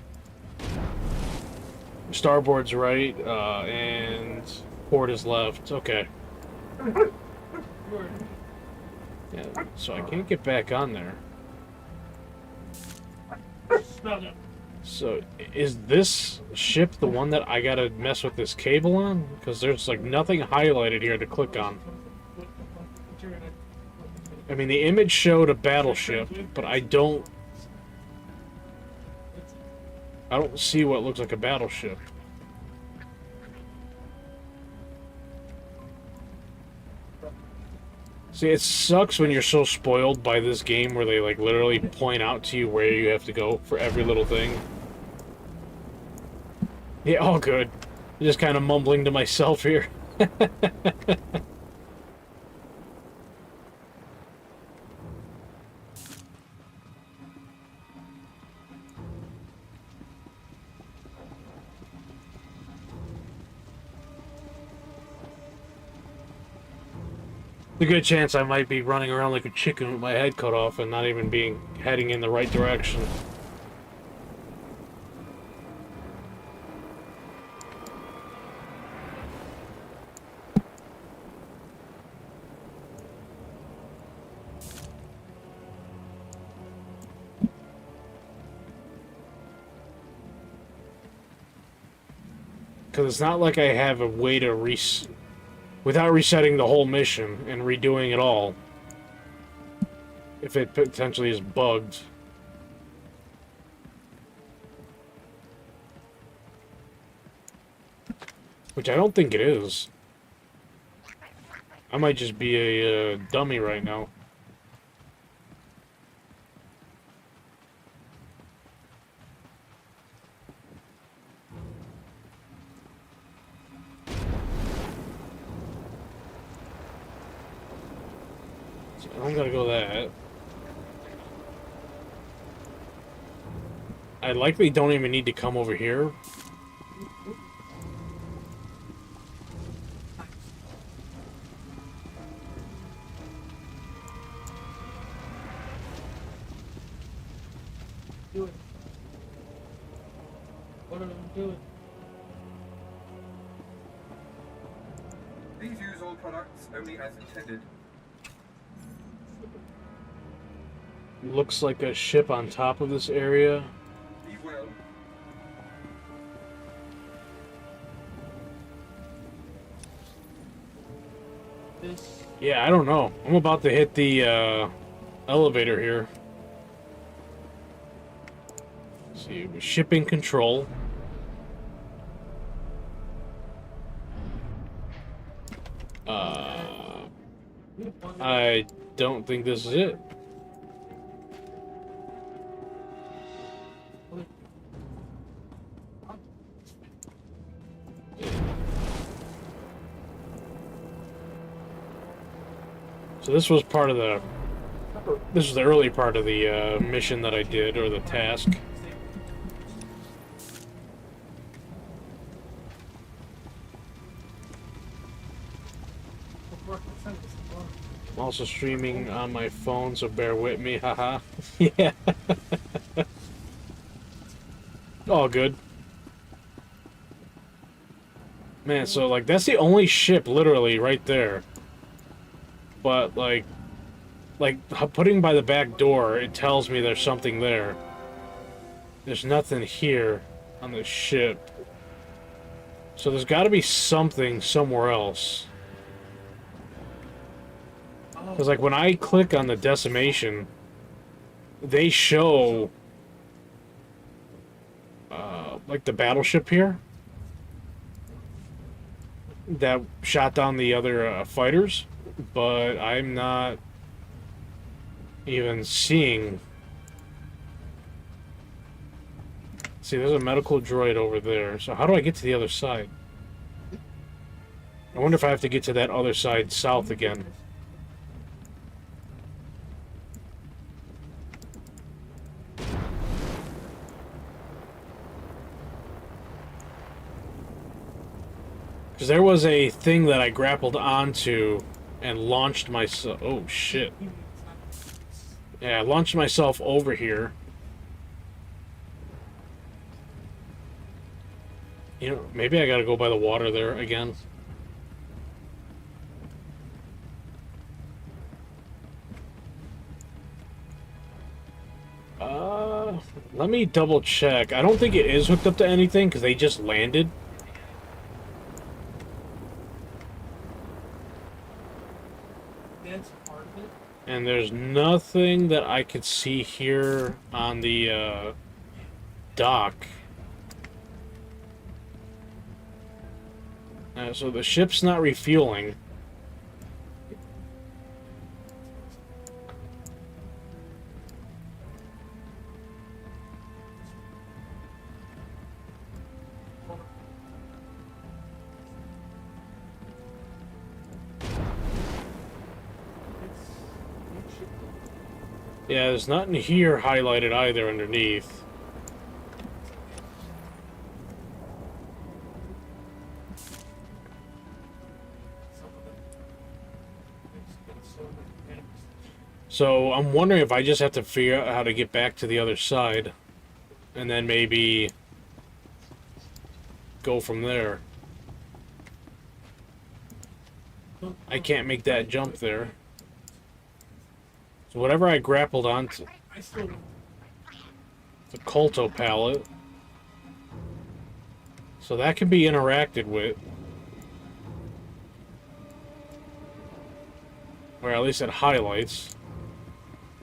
Starboard's right, and port is left. Okay. Yeah, so I can't get back on there. Smell it. So, is this ship the one that I gotta mess with this cable on? Because there's, like, nothing highlighted here to click on. I mean, the image showed a battleship, but I don't see what looks like a battleship. See, it sucks when you're so spoiled by this game where they, like, literally point out to you where you have to go for every little thing. Yeah, all good. Just kind of mumbling to myself here. A good chance I might be running around like a chicken with my head cut off and not even heading in the right direction. Because it's not like I have a way to without resetting the whole mission and redoing it all, if it potentially is bugged. Which I don't think it is. I might just be a dummy right now. I don't gotta go that. I likely don't even need to come over here. Do it. What are we doing? Please use all products only as intended. Looks like a ship on top of this area. Be well. This. Yeah, I don't know. I'm about to hit the elevator here. Let's see, shipping control. I don't think this is it. So this was part of the... This was the early part of the mission that I did, or the task. I'm also streaming on my phone, so bear with me, haha. Yeah. All good. Man, so, like, that's the only ship, literally, right there. But, like, putting by the back door, it tells me there's something there. There's nothing here on the ship. So there's got to be something somewhere else. Because, like, when I click on the decimation, they show, like, the battleship here that shot down the other fighters, but I'm not even seeing... See, there's a medical droid over there, so how do I get to the other side? I wonder if I have to get to that other side south again. Because there was a thing that I grappled onto and launched myself. Oh shit. Yeah, I launched myself over here. You know, maybe I gotta go by the water there again. Let me double check. I don't think it is hooked up to anything because they just landed. That's part of it. And there's nothing that I could see here on the dock. So the ship's not refueling. Yeah, there's nothing here highlighted either underneath. So I'm wondering if I just have to figure out how to get back to the other side. And then maybe go from there. I can't make that jump there. So whatever I grappled onto, I still don't. the Colto pallet. So that can be interacted with. Or at least it highlights.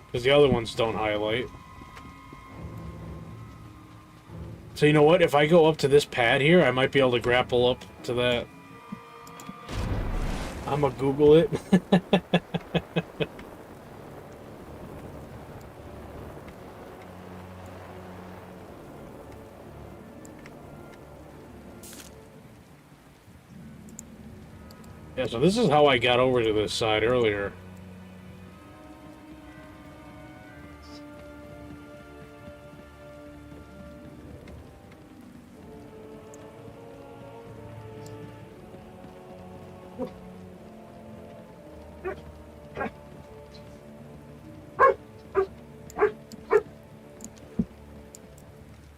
Because the other ones don't highlight. So you know what? If I go up to this pad here, I might be able to grapple up to that. I'ma Google it. Yeah, so this is how I got over to this side earlier.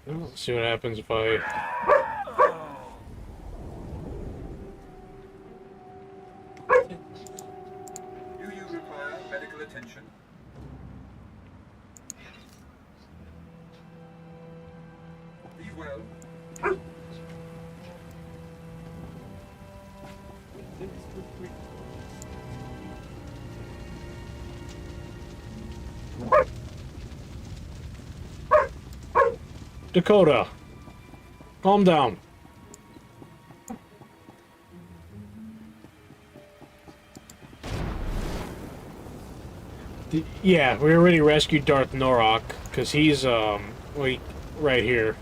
Let's see what happens if I... Do you require medical attention? Be well. Dakota, calm down. Yeah, we already rescued Darth Norok, because he's, wait, right here.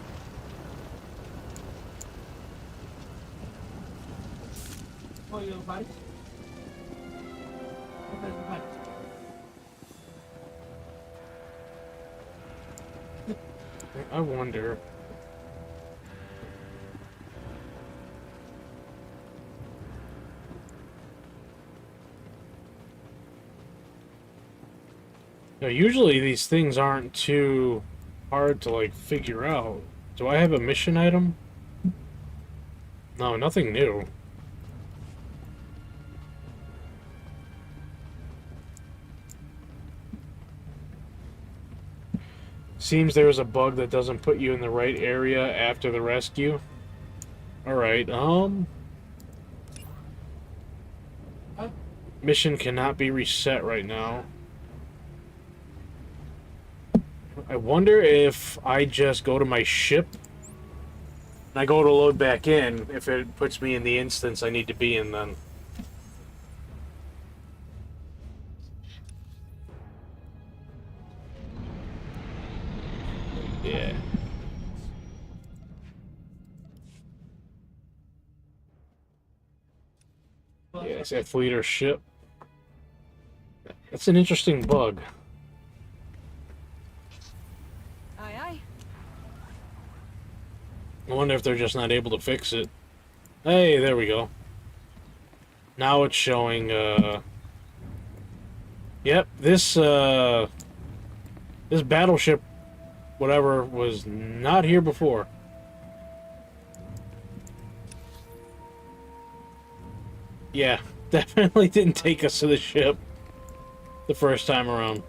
Oh, you have a bite? Okay, bite. I wonder... Now, usually these things aren't too hard to, like, figure out. Do I have a mission item? No, nothing new. Seems there was a bug that doesn't put you in the right area after the rescue. Alright, mission cannot be reset right now. I wonder if I just go to my ship and I go to load back in, if it puts me in the instance I need to be in then. Yeah. Yeah, it's a fleet or ship. That's an interesting bug. Aye, aye. I wonder if they're just not able to fix it. Hey, there we go. Now it's showing, Yep, this battleship, whatever, was not here before. Yeah, definitely didn't take us to the ship the first time around.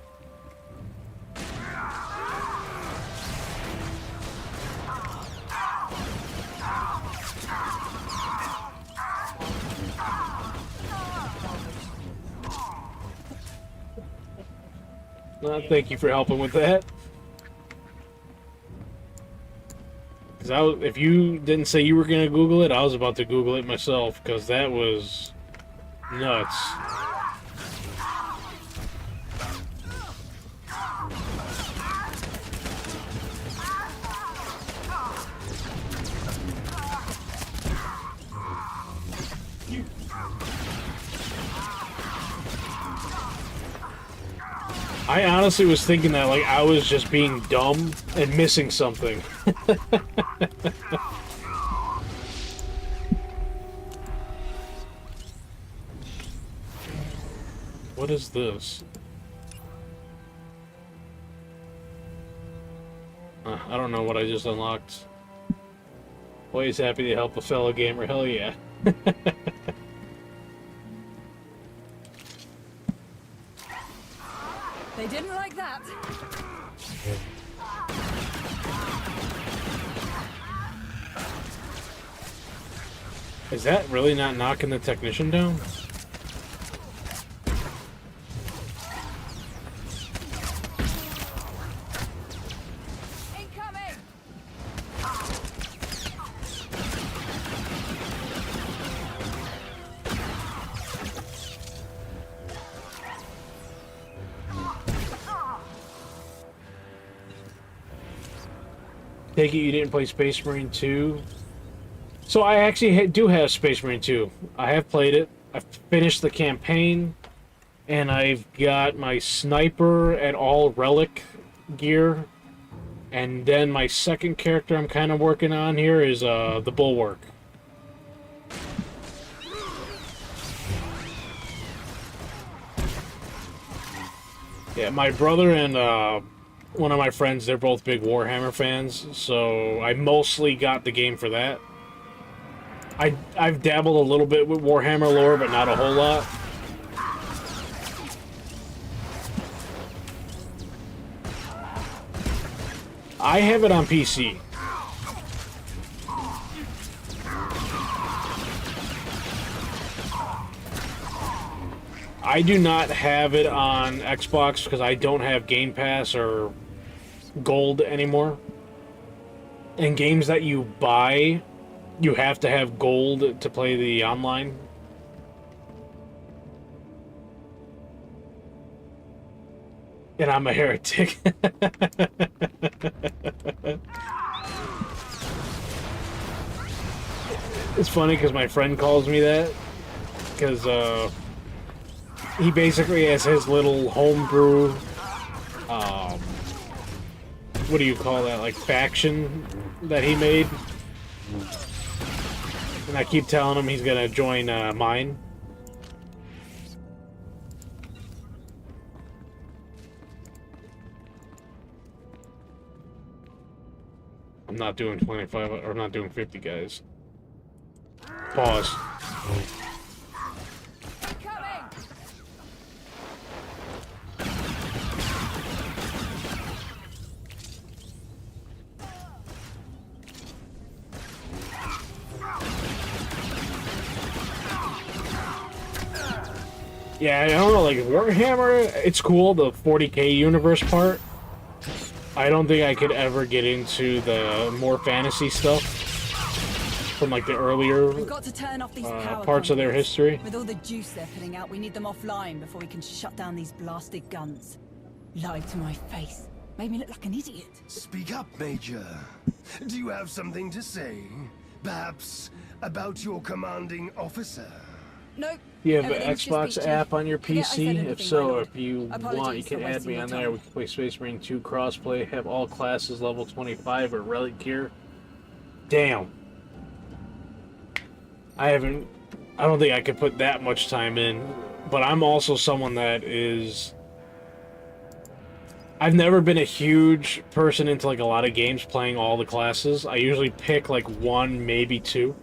Thank you for helping with that. Because if you didn't say you were going to Google it, I was about to Google it myself, because that was nuts. I honestly was thinking that, like, I was just being dumb and missing something. What is this? I don't know what I just unlocked. Always happy to help a fellow gamer. Hell yeah. They didn't like that. Is that really not knocking the technician down? Incoming! Take it you didn't play Space Marine 2? So I actually do have Space Marine 2. I have played it. I've finished the campaign. And I've got my sniper and all relic gear. And then my second character I'm kind of working on here is the Bulwark. Yeah, my brother and one of my friends, they're both big Warhammer fans, so I mostly got the game for that. I've dabbled a little bit with Warhammer lore, but not a whole lot. I have it on PC. I do not have it on Xbox because I don't have Game Pass or Gold anymore. And games that you buy, you have to have Gold to play the online. And I'm a heretic. It's funny because my friend calls me that. Because, he basically has his little homebrew, what do you call that, like, faction that he made. And I keep telling him he's gonna join, mine. I'm not doing 25, or I'm not doing 50, guys. Pause. Yeah, I don't know, like, Warhammer, it's cool, the 40k universe part. I don't think I could ever get into the more fantasy stuff from, like, the earlier We've got to turn off these power parts of their conduits. history. With all the juice they're putting out, we need them offline before we can shut down these blasted guns. Lied to my face. Made me look like an idiot. Speak up, Major. Do you have something to say? Perhaps about your commanding officer? Nope. Do you have an Everything's just Xbox peachy. app on your Forget I PC? said anything, If my so, lord. if you want, you Apologies can for add wasting me your on there. time. We can play Space Marine 2 crossplay, have all classes level 25 or relic gear. Damn. I don't think I could put that much time in, but I'm also someone that is... I've never been a huge person into like a lot of games playing all the classes. I usually pick like one, maybe two.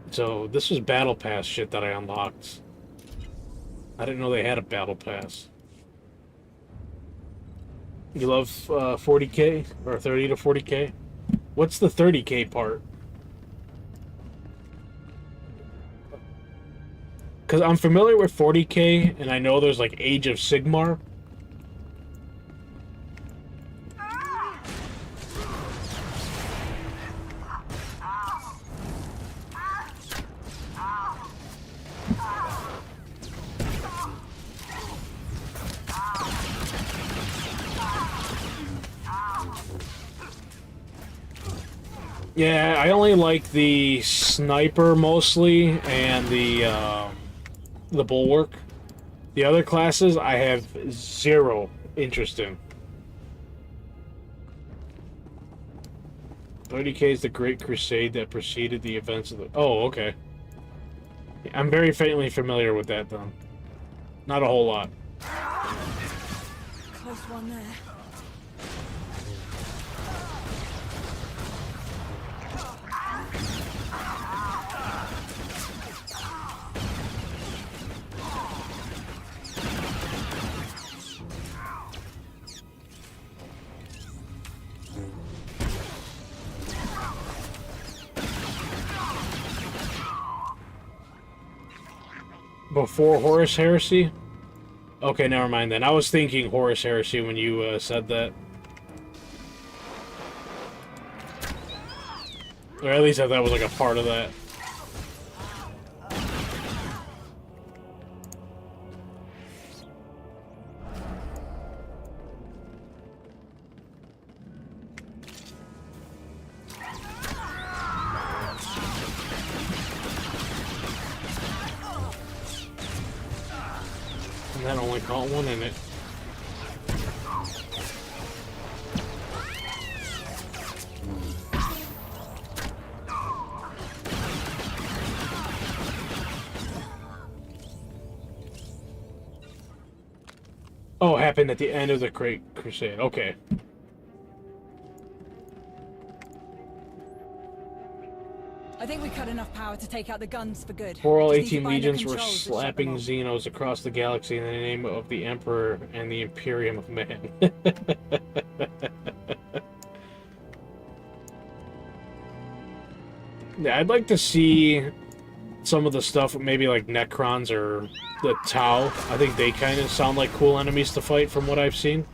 So this was Battle Pass shit that I unlocked. I didn't know they had a Battle Pass. You love 40k or 30 to 40k? What's the 30k part? Because I'm familiar with 40k, and I know there's like Age of Sigmar. Yeah, I only like the sniper mostly, and the bulwark. The other classes I have zero interest in. 30k is the Great Crusade that preceded the events of the... Oh, okay. I'm very faintly familiar with that, then. Not a whole lot. Close one there. Before Horus Heresy? Okay, never mind then. I was thinking Horus Heresy when you said that. Or at least I thought it was like a part of that. And that only caught one in it. Oh, it happened at the end of the Great Crusade. Okay. I think we cut enough power to take out the guns for good. For all Just need to 18 find the legions were controls that shut them slapping off. Xenos across the galaxy in the name of the Emperor and the Imperium of Man. Yeah, I'd like to see some of the stuff, maybe like Necrons or the Tau. I think they kind of sound like cool enemies to fight from what I've seen.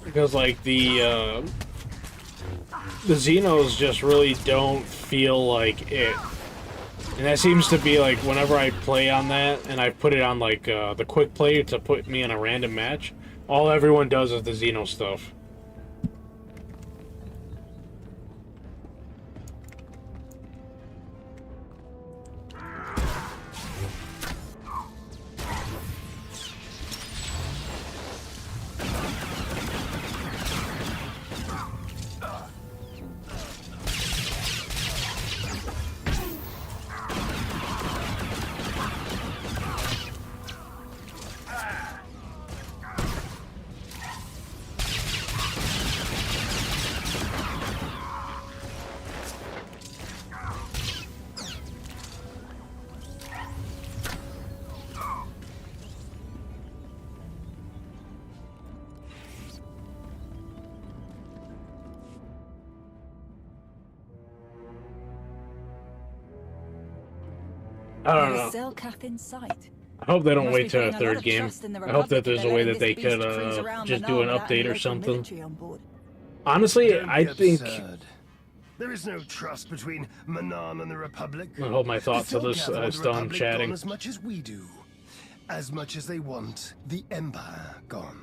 Because like the Xenos just really don't feel like it. And that seems to be like whenever I play on that and I put it on like the quick play to put me in a random match, all everyone does is the Xeno stuff. I don't know. Sell Cath in sight. I hope they don't Must wait be till a putting a lot third of game. trust in the I hope that Republic there's if a they're way letting that they this beast could cruise around just the do an Nile without update any or local something. military on board. Honestly, Don't be I think absurd. There is no trust between Manan and the Republic. I'll hold my thoughts till this They'll gather is the done Republic chatting. gone as much as we do. As much as they want the Empire gone.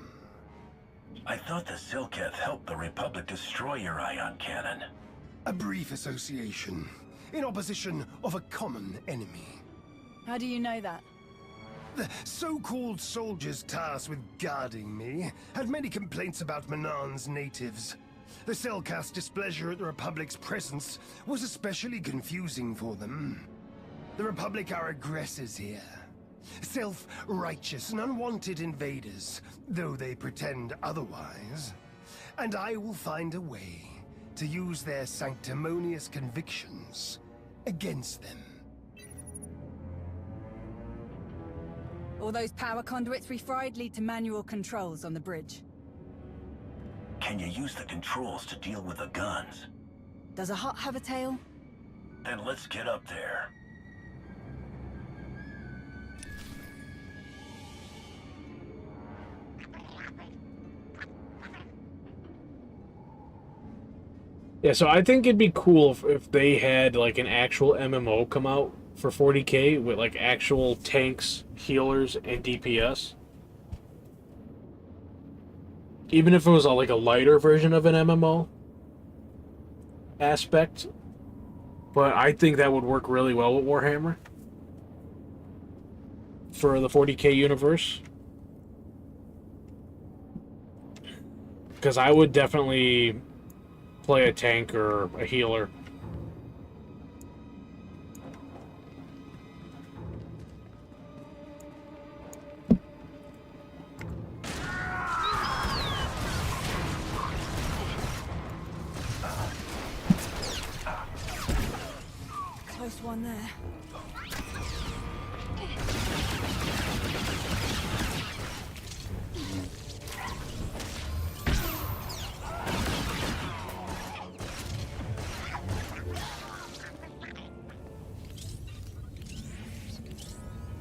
I thought the Silketh helped the Republic destroy your ion cannon. A brief association, in opposition of a common enemy. How do you know that? The so-called soldiers tasked with guarding me had many complaints about Manan's natives. The Selcast's displeasure at the Republic's presence was especially confusing for them. The Republic are aggressors here. Self-righteous and unwanted invaders, though they pretend otherwise. And I will find a way to use their sanctimonious convictions against them. All those power conduits we fried lead to manual controls on the bridge. Can you use the controls to deal with the guns? Does a hut have a tail? Then let's get up there. Yeah, so I think it'd be cool if they had like an actual MMO come out for 40K with like actual tanks, healers, and DPS. Even if it was like a lighter version of an MMO aspect. But I think that would work really well with Warhammer for the 40K universe. Because I would definitely play a tank or a healer. Close one there.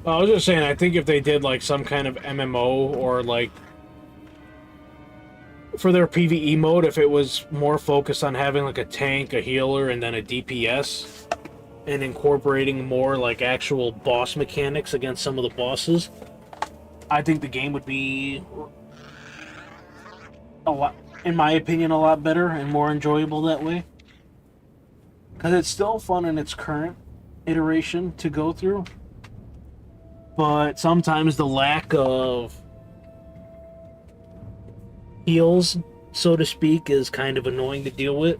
I was just saying, I think if they did like some kind of MMO or like for their PvE mode, if it was more focused on having like a tank, a healer, and then a DPS, and incorporating more like actual boss mechanics against some of the bosses, I think the game would be a lot, in my opinion, a lot better and more enjoyable that way. Because it's still fun in its current iteration to go through. But sometimes the lack of heals, so to speak, is kind of annoying to deal with.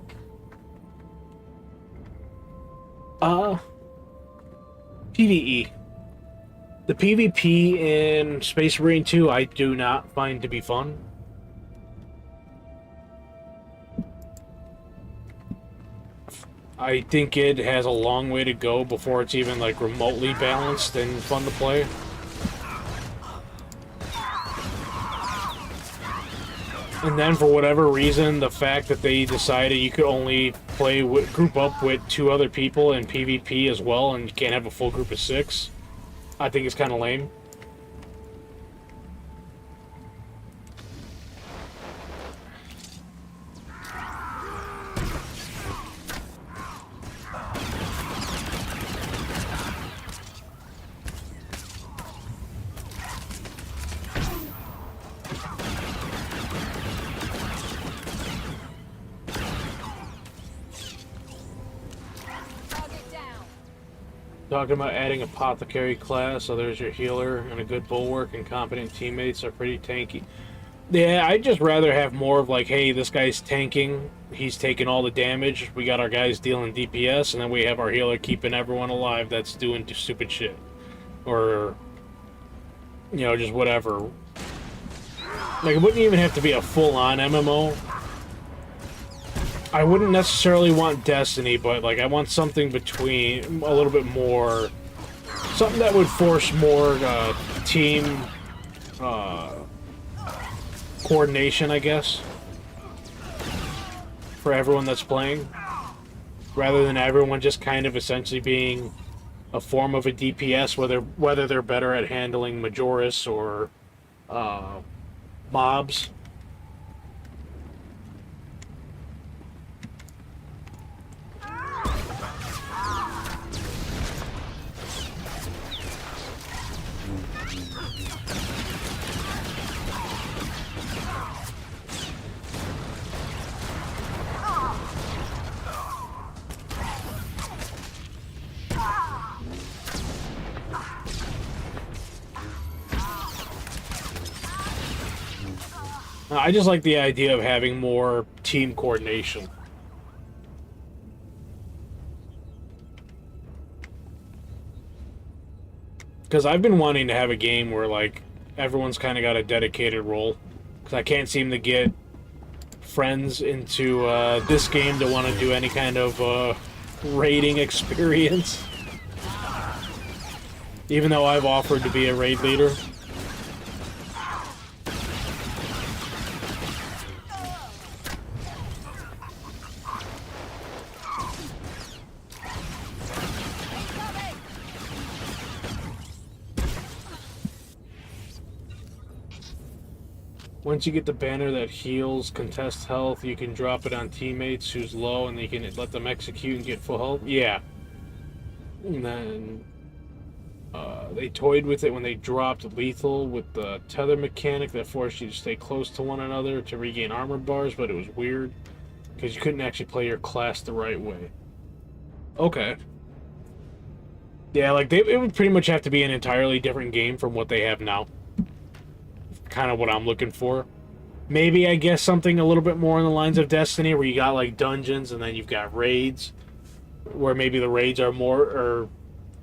PvE. The PvP in Space Marine 2 I do not find to be fun. I think it has a long way to go before it's even like remotely balanced and fun to play. And then for whatever reason, the fact that they decided you could only play with, group up with 2 other people in PvP as well, and you can't have a full group of 6, I think it's kind of lame. Talking about adding apothecary class, so there's your healer and a good bulwark and competent teammates are pretty tanky. Yeah, I'd just rather have more of like, hey, this guy's tanking, he's taking all the damage, we got our guys dealing DPS, and then we have our healer keeping everyone alive that's doing stupid shit. Or, you know, just whatever. Like, it wouldn't even have to be a full-on MMO. I wouldn't necessarily want Destiny, but like I want something between, a little bit more, something that would force more team coordination, I guess, for everyone that's playing, rather than everyone just kind of essentially being a form of a DPS, whether they're better at handling Majoris or mobs. I just like the idea of having more team coordination. Because I've been wanting to have a game where, like, everyone's kind of got a dedicated role. Because I can't seem to get friends into this game to want to do any kind of raiding experience. Even though I've offered to be a raid leader. Once you get the banner that heals contest health, you can drop it on teammates who's low, and you can let them execute and get full health. Yeah. And then they toyed with it when they dropped lethal with the tether mechanic that forced you to stay close to one another to regain armor bars, but it was weird because you couldn't actually play your class the right way. Okay. Yeah, like it would pretty much have to be an entirely different game from what they have now. Kind of what I'm looking for. Maybe, I guess, something a little bit more on the lines of Destiny, where you got like dungeons and then you've got raids, where maybe the raids are more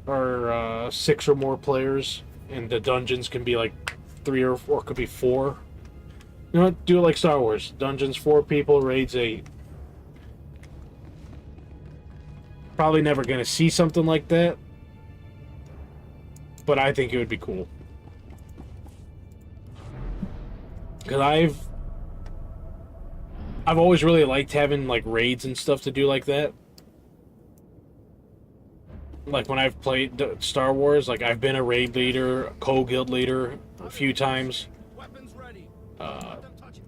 or 6 or more players, and the dungeons can be like 3 or 4, could be 4. You know what? Do it like Star Wars. Dungeons 4 people, raids 8. Probably never gonna see something like that, but I think it would be cool. Because I've always really liked having like raids and stuff to do like that. Like when I've played Star Wars, like I've been a raid leader, a co-guild leader a few times.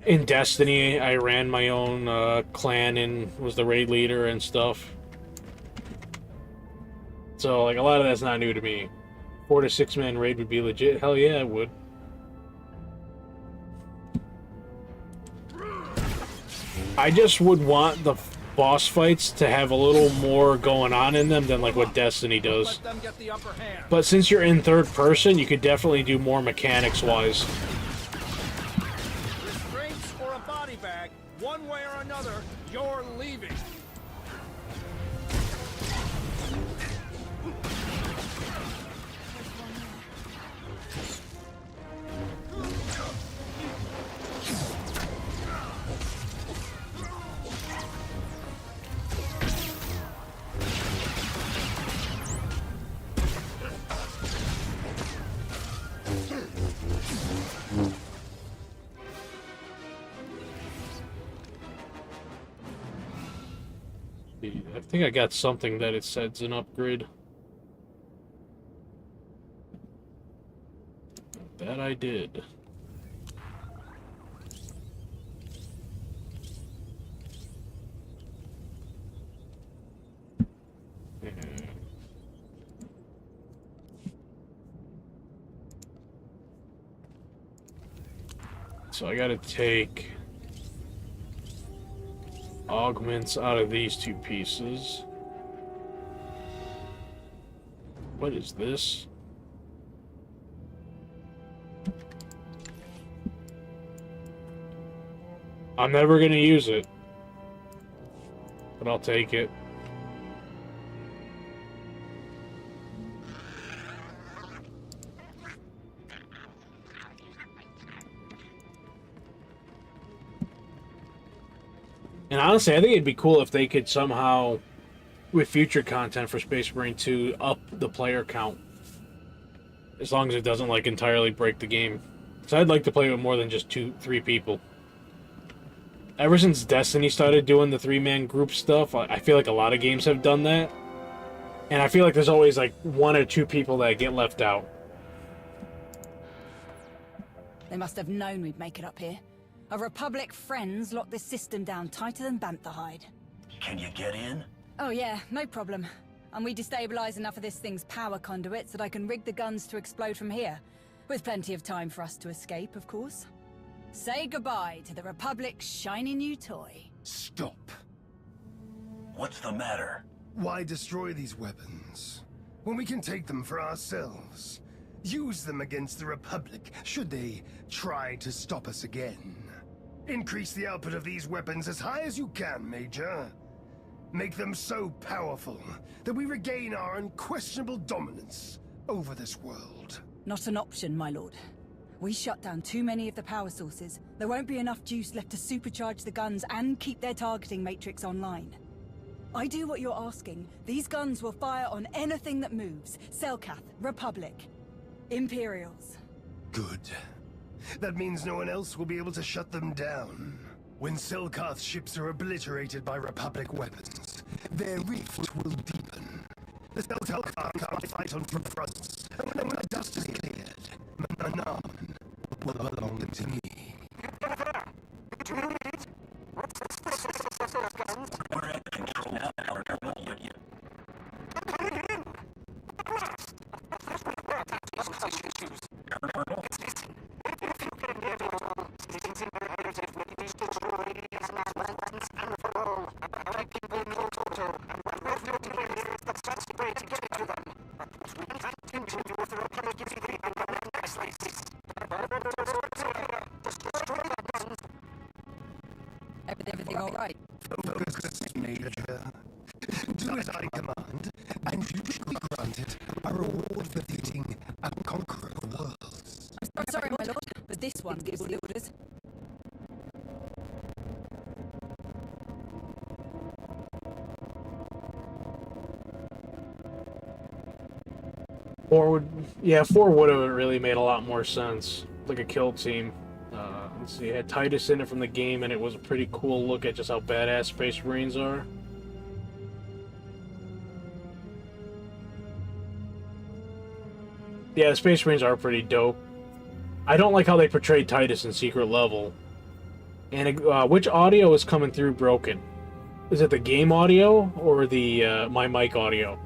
In Destiny, I ran my own clan and was the raid leader and stuff. So like a lot of that's not new to me. 4 to 6 man raid would be legit. Hell yeah, it would. I just would want the boss fights to have a little more going on in them than like what Destiny does. But since you're in third person, you could definitely do more mechanics-wise. Restraints or a body bag, one way or another, you're leaving. I think I got something that it says an upgrade. That I did. So I gotta take augments out of these 2 pieces. What is this? I'm never gonna use it, but I'll take it. And honestly, I think it'd be cool if they could somehow, with future content for Space Marine 2, up the player count. As long as it doesn't, like, entirely break the game. So I'd like to play with more than just 2-3 people. Ever since Destiny started doing the 3-man group stuff, I feel like a lot of games have done that. And I feel like there's always, like, 1 or 2 people that get left out. They must have known we'd make it up here. Our Republic friends locked this system down tighter than bantha hide. Can you get in? Oh yeah, no problem. And we destabilize enough of this thing's power conduits that I can rig the guns to explode from here. With plenty of time for us to escape, of course. Say goodbye to the Republic's shiny new toy. Stop. What's the matter? Why destroy these weapons when we can take them for ourselves? Use them against the Republic, should they try to stop us again. Increase the output of these weapons as high as you can, Major. Make them so powerful that we regain our unquestionable dominance over this world. Not an option, my lord. We shut down too many of the power sources. There won't be enough juice left to supercharge the guns and keep their targeting matrix online. I do what you're asking. These guns will fire on anything that moves. Selkath, Republic, Imperials. Good. That means no one else will be able to shut them down. When Selkath's ships are obliterated by Republic weapons, their rift will deepen. The Selkath can't fight on two fronts, and when the dust is cleared, Manam will belong to me. We're at control now, but you... Everything all right? Focus, Major. Do as I command, and you shall be granted a reward befitting a conqueror of worlds. I'm sorry, my lord, but this one gives the orders. Four would have really made a lot more sense, like a kill team. Let's see, it had Titus in it from the game, and it was a pretty cool look at just how badass Space Marines are. Yeah, the Space Marines are pretty dope. I don't like how they portrayed Titus in Secret Level. And which audio is coming through broken? Is it the game audio or the my mic audio?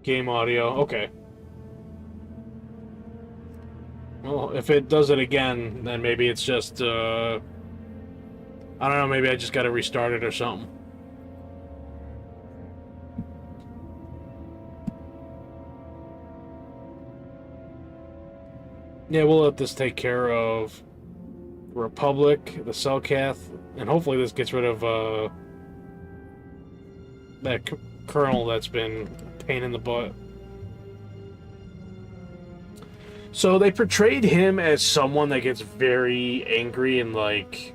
Game audio, okay. Well, if it does it again, then maybe it's just, I don't know, maybe I just gotta restart it or something. Yeah, we'll let this take care of Republic, the Selkath, and hopefully this gets rid of, that colonel that's been a pain in the butt. So they portrayed him as someone that gets very angry and, like,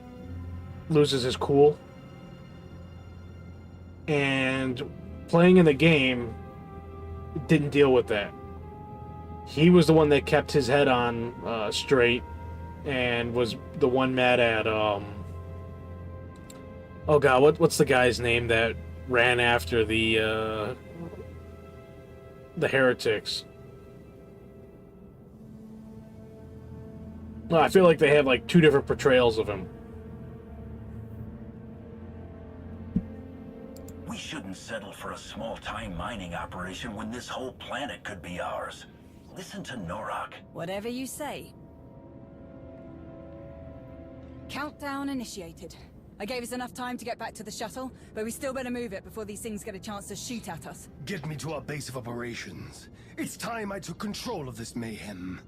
loses his cool. And playing in the game didn't deal with that. He was the one that kept his head on straight and was the one mad at, oh god, what's the guy's name that ran after the heretics? No, I feel like they have like two different portrayals of him. We shouldn't settle for a small-time mining operation when this whole planet could be ours. Listen to Norak. Whatever you say. Countdown initiated. I gave us enough time to get back to the shuttle, but we still better move it before these things get a chance to shoot at us. Get me to our base of operations. It's time I took control of this mayhem.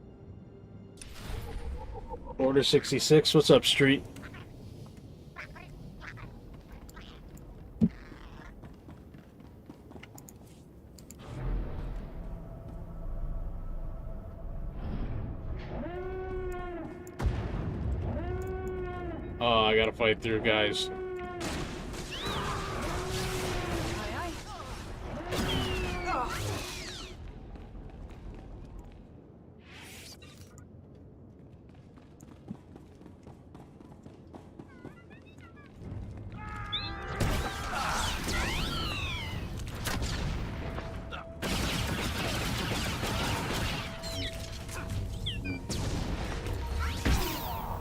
Order 66, what's up, Street? Oh, I gotta fight through, guys.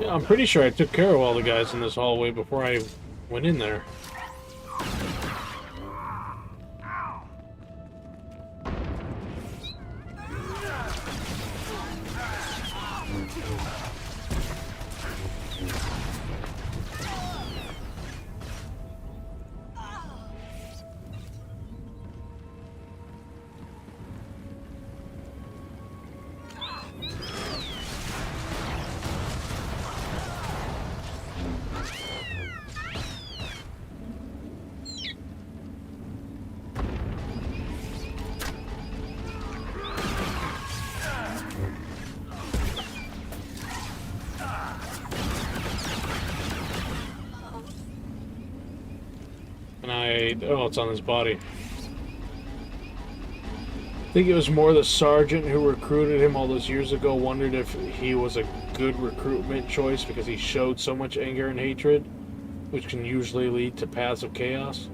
Yeah, I'm pretty sure I took care of all the guys in this hallway before I went in there. right. Oh, it's on his body. I think it was more the sergeant who recruited him all those years ago wondered if he was a good recruitment choice because he showed so much anger and hatred, which can usually lead to paths of chaos.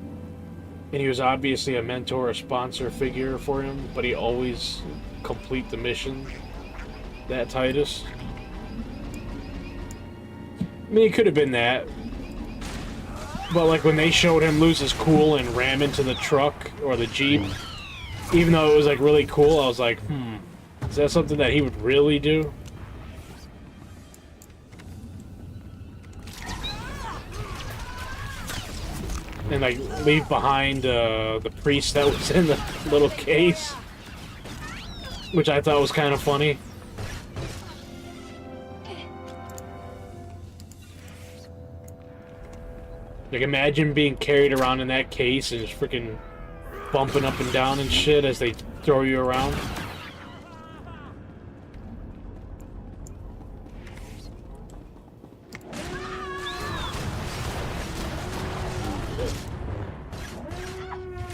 And he was obviously a mentor, a sponsor figure for him, but he always complete the mission. That Titus. I mean, it could have been that. But like when they showed him lose his cool and ram into the truck or the Jeep, even though it was like really cool, I was like, is that something that he would really do? And like leave behind the priest that was in the little case, which I thought was kind of funny. Like imagine being carried around in that case and just freaking bumping up and down and shit as they throw you around.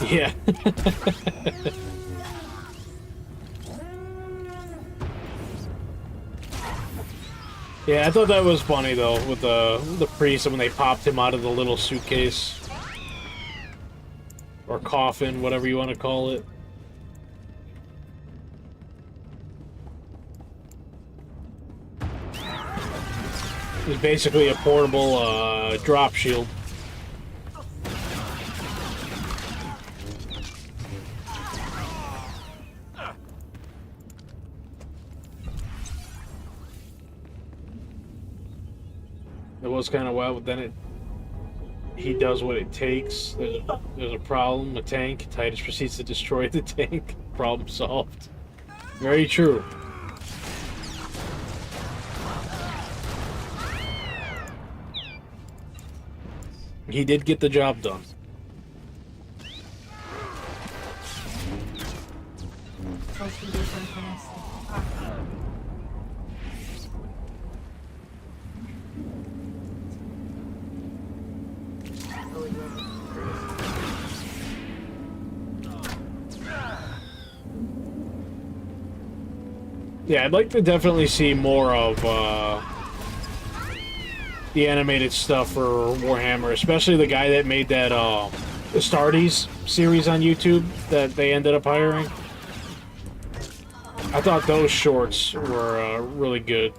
Yeah. Yeah, I thought that was funny though with the priest when they popped him out of the little suitcase or coffin, whatever you want to call it. It's basically a portable drop shield. It was kind of wild, but then he does what it takes. There's a problem, a tank. Titus proceeds to destroy the tank. Problem solved. Very true. He did get the job done. Yeah, I'd like to definitely see more of the animated stuff for Warhammer, especially the guy that made that Astartes series on YouTube that they ended up hiring. I thought those shorts were really good.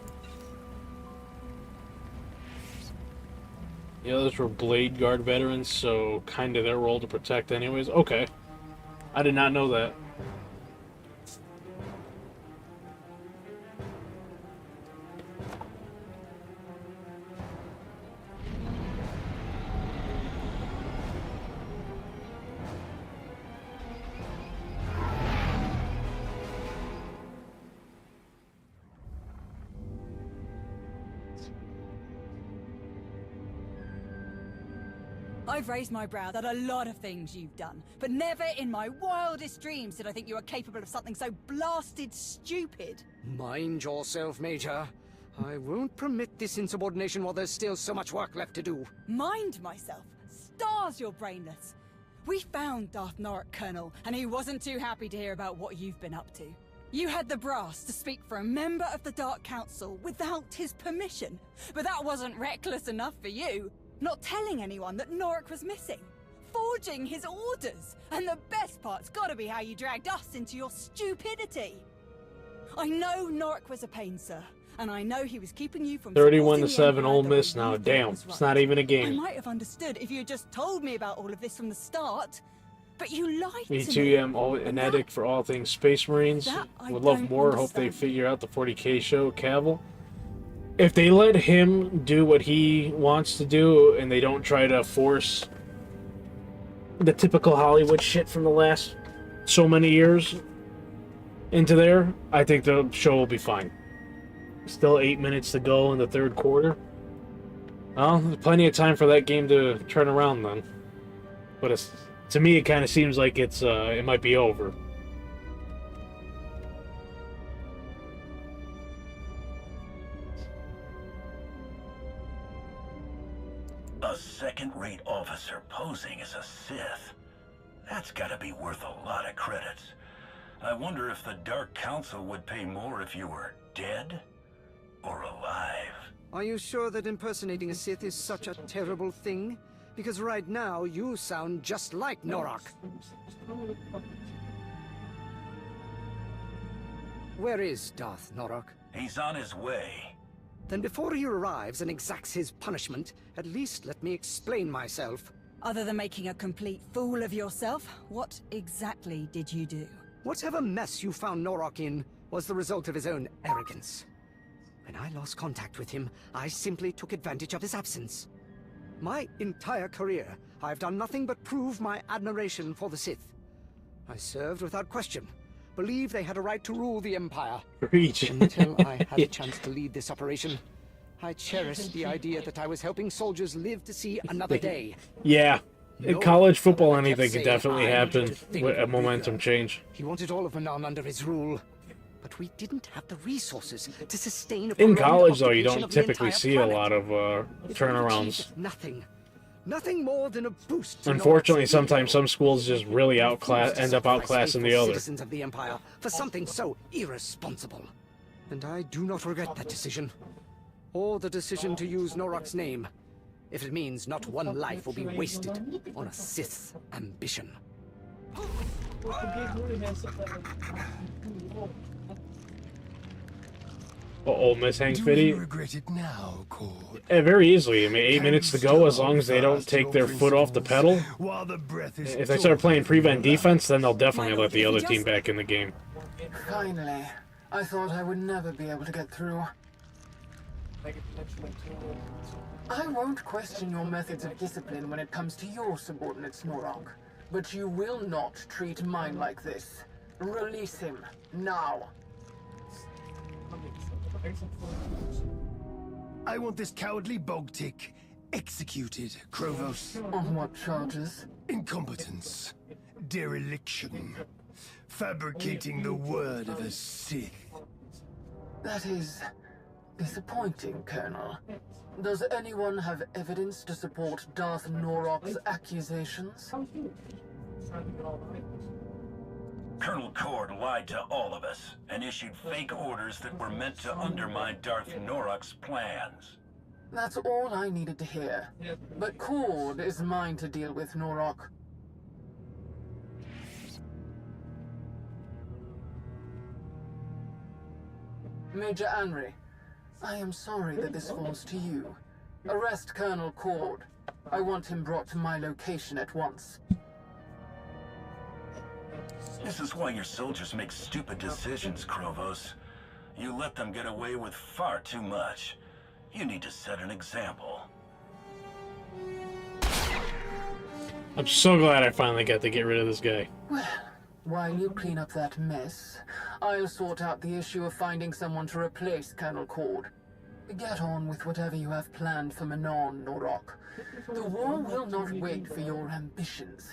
The others were Blade Guard veterans, so kind of their role to protect anyways. Okay. I did not know that. I've raised my brow at a lot of things you've done, but never in my wildest dreams did I think you were capable of something so blasted stupid. Mind yourself, Major. I won't permit this insubordination while there's still so much work left to do. Mind myself? Stars, you're brainless. We found Darth Norik, Colonel, and he wasn't too happy to hear about what you've been up to. You had the brass to speak for a member of the Dark Council without his permission, but that wasn't reckless enough for you. Not telling anyone that Norik was missing. Forging his orders. And the best part's gotta be how you dragged us into your stupidity. I know Norik was a pain, sir. And I know he was keeping you from 31-7 Ole Miss now. Damn, it's not even a game. I might have understood if you had just told me about all of this from the start. But you lied to me. Me too, I'm an addict for all things Space Marines. Would love more. Hope they figure out the 40K show, Cavill. If they let him do what he wants to do and they don't try to force the typical Hollywood shit from the last so many years into there, I think the show will be fine. Still 8 minutes to go in the third quarter. Well, there's plenty of time for that game to turn around then. But to me, it kind of seems like it might be over. A second-rate officer posing as a Sith. That's gotta be worth a lot of credits. I wonder if the Dark Council would pay more if you were dead or alive. Are you sure that impersonating a Sith is such a terrible thing? Because right now, you sound just like Norak. Where is Darth Norak? He's on his way. Then before he arrives and exacts his punishment, at least let me explain myself. Other than making a complete fool of yourself, what exactly did you do? Whatever mess you found Norak in was the result of his own arrogance. When I lost contact with him, I simply took advantage of his absence. My entire career, I've done nothing but prove my admiration for the Sith. I served without question, believed they had a right to rule the Empire. Preach. Until I had a chance to lead this operation, I cherished the idea that I was helping soldiers live to see another day. Yeah. In No college football, one kept anything can saying, definitely "I happen need to think with a momentum bigger." change. He wanted all of Manan under his rule, but we didn't have the resources to sustain a In prolonged college, though, you occupation don't of the typically entire see a planet. lot of It turnarounds. achieved Nothing. Nothing more than a boost. to Unfortunately, Norak's sometimes ego. some schools just really Refused to end up sacrifice outclassing the faithful other. citizens of the Empire for something so irresponsible. And I do not regret that decision. Or the decision to use Norak's name, if it means not one life will be wasted on a Sith's ambition. Uh-oh, Miss Hank Do Fitty. you regret it now, Cord? Very easily. I mean, 8 minutes to go, as long as they don't take their foot off the pedal. While the breath is If they start playing prevent defense, then they'll definitely let the other just- team back in the game. Finally. I thought I would never be able to get through. I won't question your methods of discipline when it comes to your subordinates, Norak. But you will not treat mine like this. Release him, now. I want this cowardly bog tick executed, Krovos. On what charges? Incompetence, dereliction, fabricating the word of a Sith. That is disappointing, Colonel. Does anyone have evidence to support Darth Norak's accusations? Colonel Cord lied to all of us and issued fake orders that were meant to undermine Darth Norak's plans. That's all I needed to hear. But Cord is mine to deal with, Norak. Major Anri, I am sorry that this falls to you. Arrest Colonel Cord. I want him brought to my location at once. This is why your soldiers make stupid decisions, Krovos. You let them get away with far too much. You need to set an example. I'm so glad I finally got to get rid of this guy. Well, while you clean up that mess, I'll sort out the issue of finding someone to replace Colonel Cord. Get on with whatever you have planned for Manon, Norak. The war will not wait for your ambitions.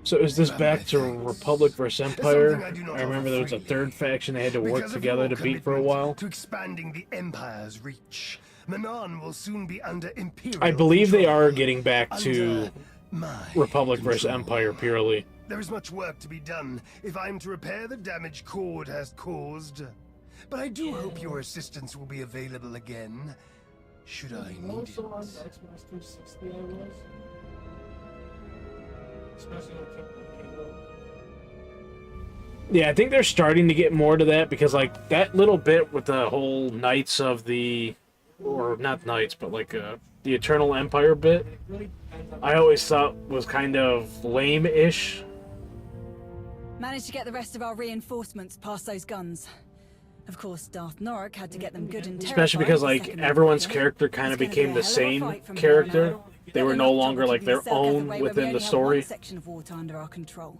So is this back to Republic versus Empire? I remember there was a third faction they had to work Because of together your to beat for a commitment while. to expanding the Empire's reach, Manon will soon be under Imperial I believe they control. are getting back to Under my Republic versus control. Empire purely. There is much work to be done if I'm to repair the damage Cord has caused. But I do hope your assistance will be available again, should I need it. Also on the Xbox 360 I was. Especially on Kingdom. Yeah, I think they're starting to get more to that because, like, that little bit with the whole Knights of the... Or, not Knights, but, like, the Eternal Empire bit, I always thought was kind of lame-ish. Managed to get the rest of our reinforcements past those guns. Of course, Darth Norak had to get them good and terrified. Especially because, the like, second everyone's order. character kind of It's gonna became be a the hell of a same fight from here character. on out. They were Better no not longer, jump like, to their the Selkath own way where we within only the have story. one section of Water under our control.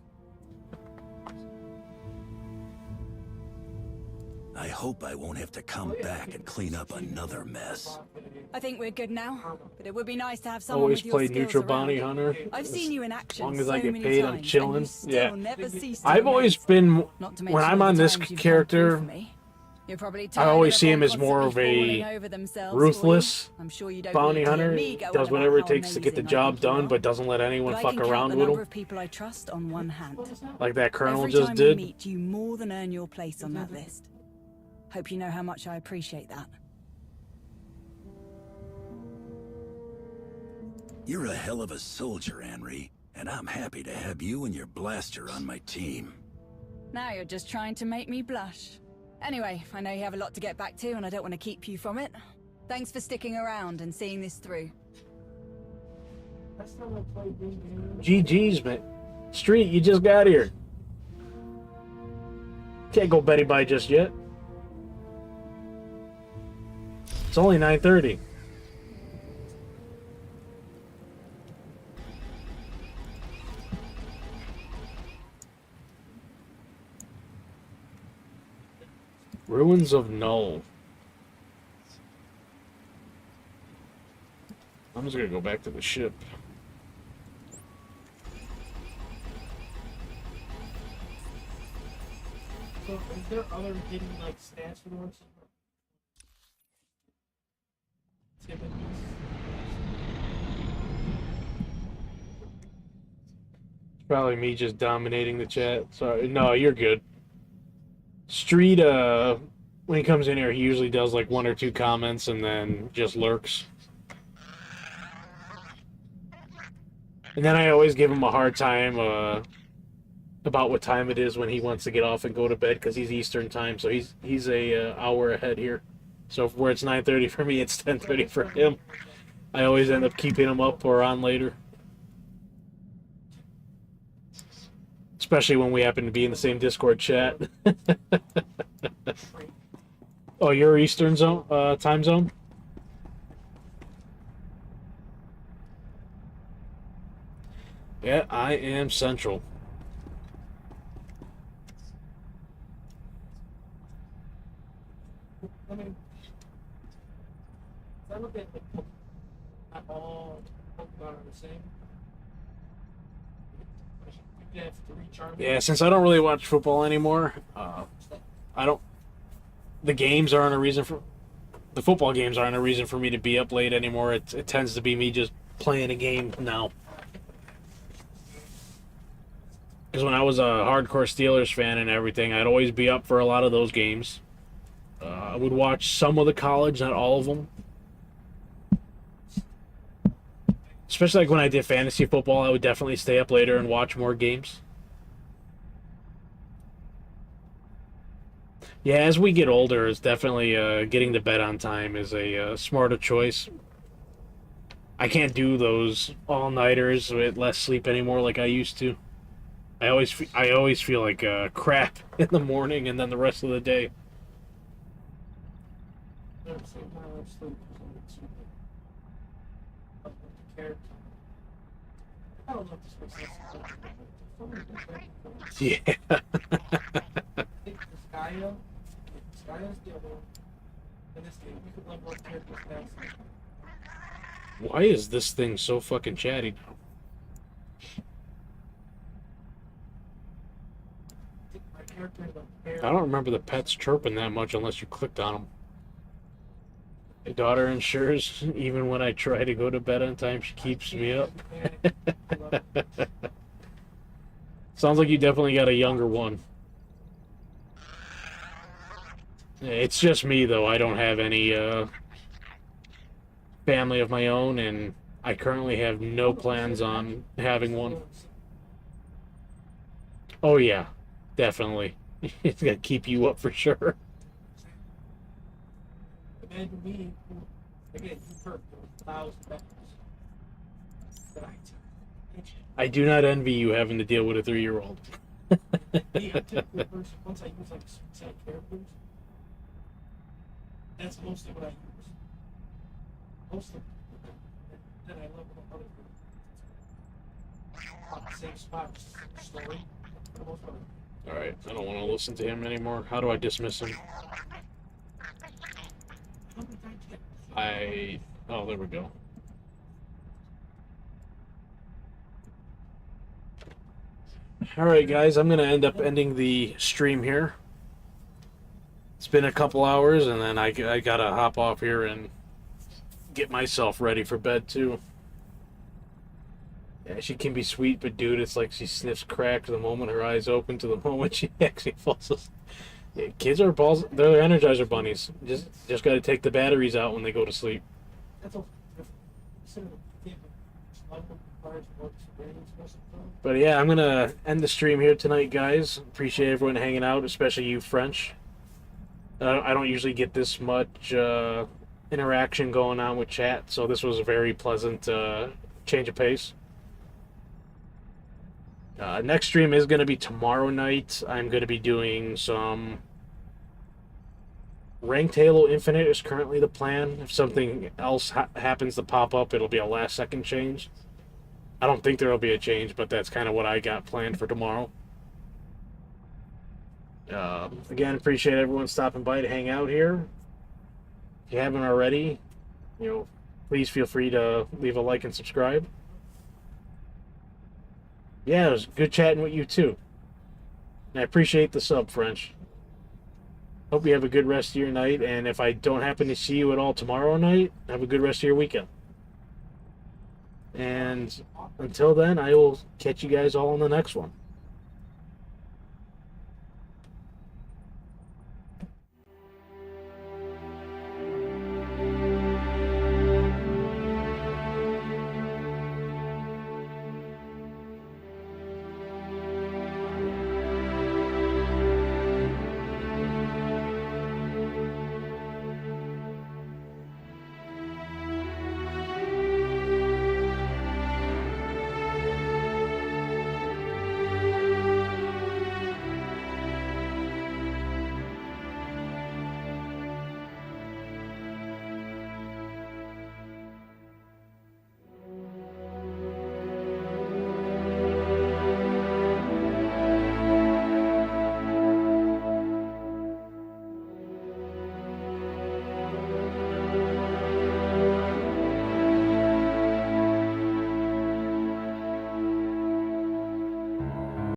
I hope I won't have to come back and clean up another mess. I think we're good now, but it would be nice to have someone Always with your play skills neutral around. bounty hunter. I've seen you in action As long as so I get many paid, times, I'm and chilling. you still Yeah. never cease to I've always amaze. been, Not to when mention I'm all on the this times you've come through character, for me. You're probably I tired always of see him everyone as more of constantly a falling over themselves ruthless for you. I'm sure you don't bounty need to hear hunter. me go on Does about whatever it how takes to get the amazing I job think you done, are. but doesn't let anyone But I fuck can count around the with number him. of people I trust on one hand. Like that colonel Every just time did. we meet, you more than earn your place on that list. Hope you know how much I appreciate that. You're a hell of a soldier, Henry, and I'm happy to have you and your blaster on my team. Now you're just trying to make me blush. Anyway, I know you have a lot to get back to, and I don't want to keep you from it. Thanks for sticking around and seeing this through. GG's, man. Street, you just got here. Can't go Betty Bye just yet. It's only 9:30. Ruins of Null. I'm just gonna go back to the ship. So, is there other hidden, like, stats for the ones? Probably me just dominating the chat. Sorry. No, you're good. Street, when he comes in here, he usually does like one or two comments and then just lurks. And then I always give him a hard time about what time it is when he wants to get off and go to bed because he's Eastern time, so he's a hour ahead here. So where it's 9:30 for me, it's 10:30 for him. I always end up keeping him up or on later. Especially when we happen to be in the same Discord chat. Oh, you're Eastern zone, time zone? Yeah, I am Central. I mean, if I look at the not all Pokemon are the same. You have three Charmeleons. Yeah, since I don't really watch football anymore, I don't. The games aren't a reason for. The football games aren't a reason for me to be up late anymore. It tends to be me just playing a game now. Because when I was a hardcore Steelers fan and everything, I'd always be up for a lot of those games. I would watch some of the college, not all of them. Especially like when I did fantasy football, I would definitely stay up later and watch more games. Yeah, as we get older, it's definitely getting to bed on time is a smarter choice. I can't do those all-nighters with less sleep anymore like I used to. I always feel like crap in the morning and then the rest of the day. Yeah. Why is this thing so fucking chatty now? I don't remember the pets chirping that much unless you clicked on them. My daughter ensures even when I try to go to bed on time, she keeps me up. Sounds like you definitely got a younger one. It's just me, though. I don't have any family of my own, and I currently have no plans on having one. Oh, yeah. Definitely. It's gonna keep you up for sure. Imagine me, again, you hurt 1,000 battles. I do not envy you having to deal with a 3-year-old. Me, I typically once I use like set characters, that's mostly what I use. Mostly. Then I level up other people. On the same spot, story, for the most part. Alright, I don't want to listen to him anymore. How do I dismiss him? Oh, there we go. Alright, guys, I'm going to end up ending the stream here. It's been a couple hours, and then I gotta hop off here and get myself ready for bed, too. Yeah, she can be sweet, but dude, it's like she sniffs crack the moment her eyes open to the moment she actually falls asleep. Yeah, kids are balls. They're Energizer bunnies. Just got to take the batteries out when they go to sleep. That's all different. But yeah, I'm gonna end the stream here tonight, guys. Appreciate everyone hanging out, especially you, French. I don't usually get this much interaction going on with chat, so this was a very pleasant change of pace. Next stream is going to be tomorrow night. I'm going to be doing some Ranked Halo Infinite is currently the plan. If something else happens to pop up, it'll be a last-second change. I don't think there will be a change, but that's kind of what I got planned for tomorrow. Again, appreciate everyone stopping by to hang out here. If you haven't already, please feel free to leave a like and subscribe. Yeah, it was good chatting with you too. And I appreciate the sub, French. Hope you have a good rest of your night, and if I don't happen to see you at all tomorrow night, have a good rest of your weekend. And until then, I will catch you guys all in the next one.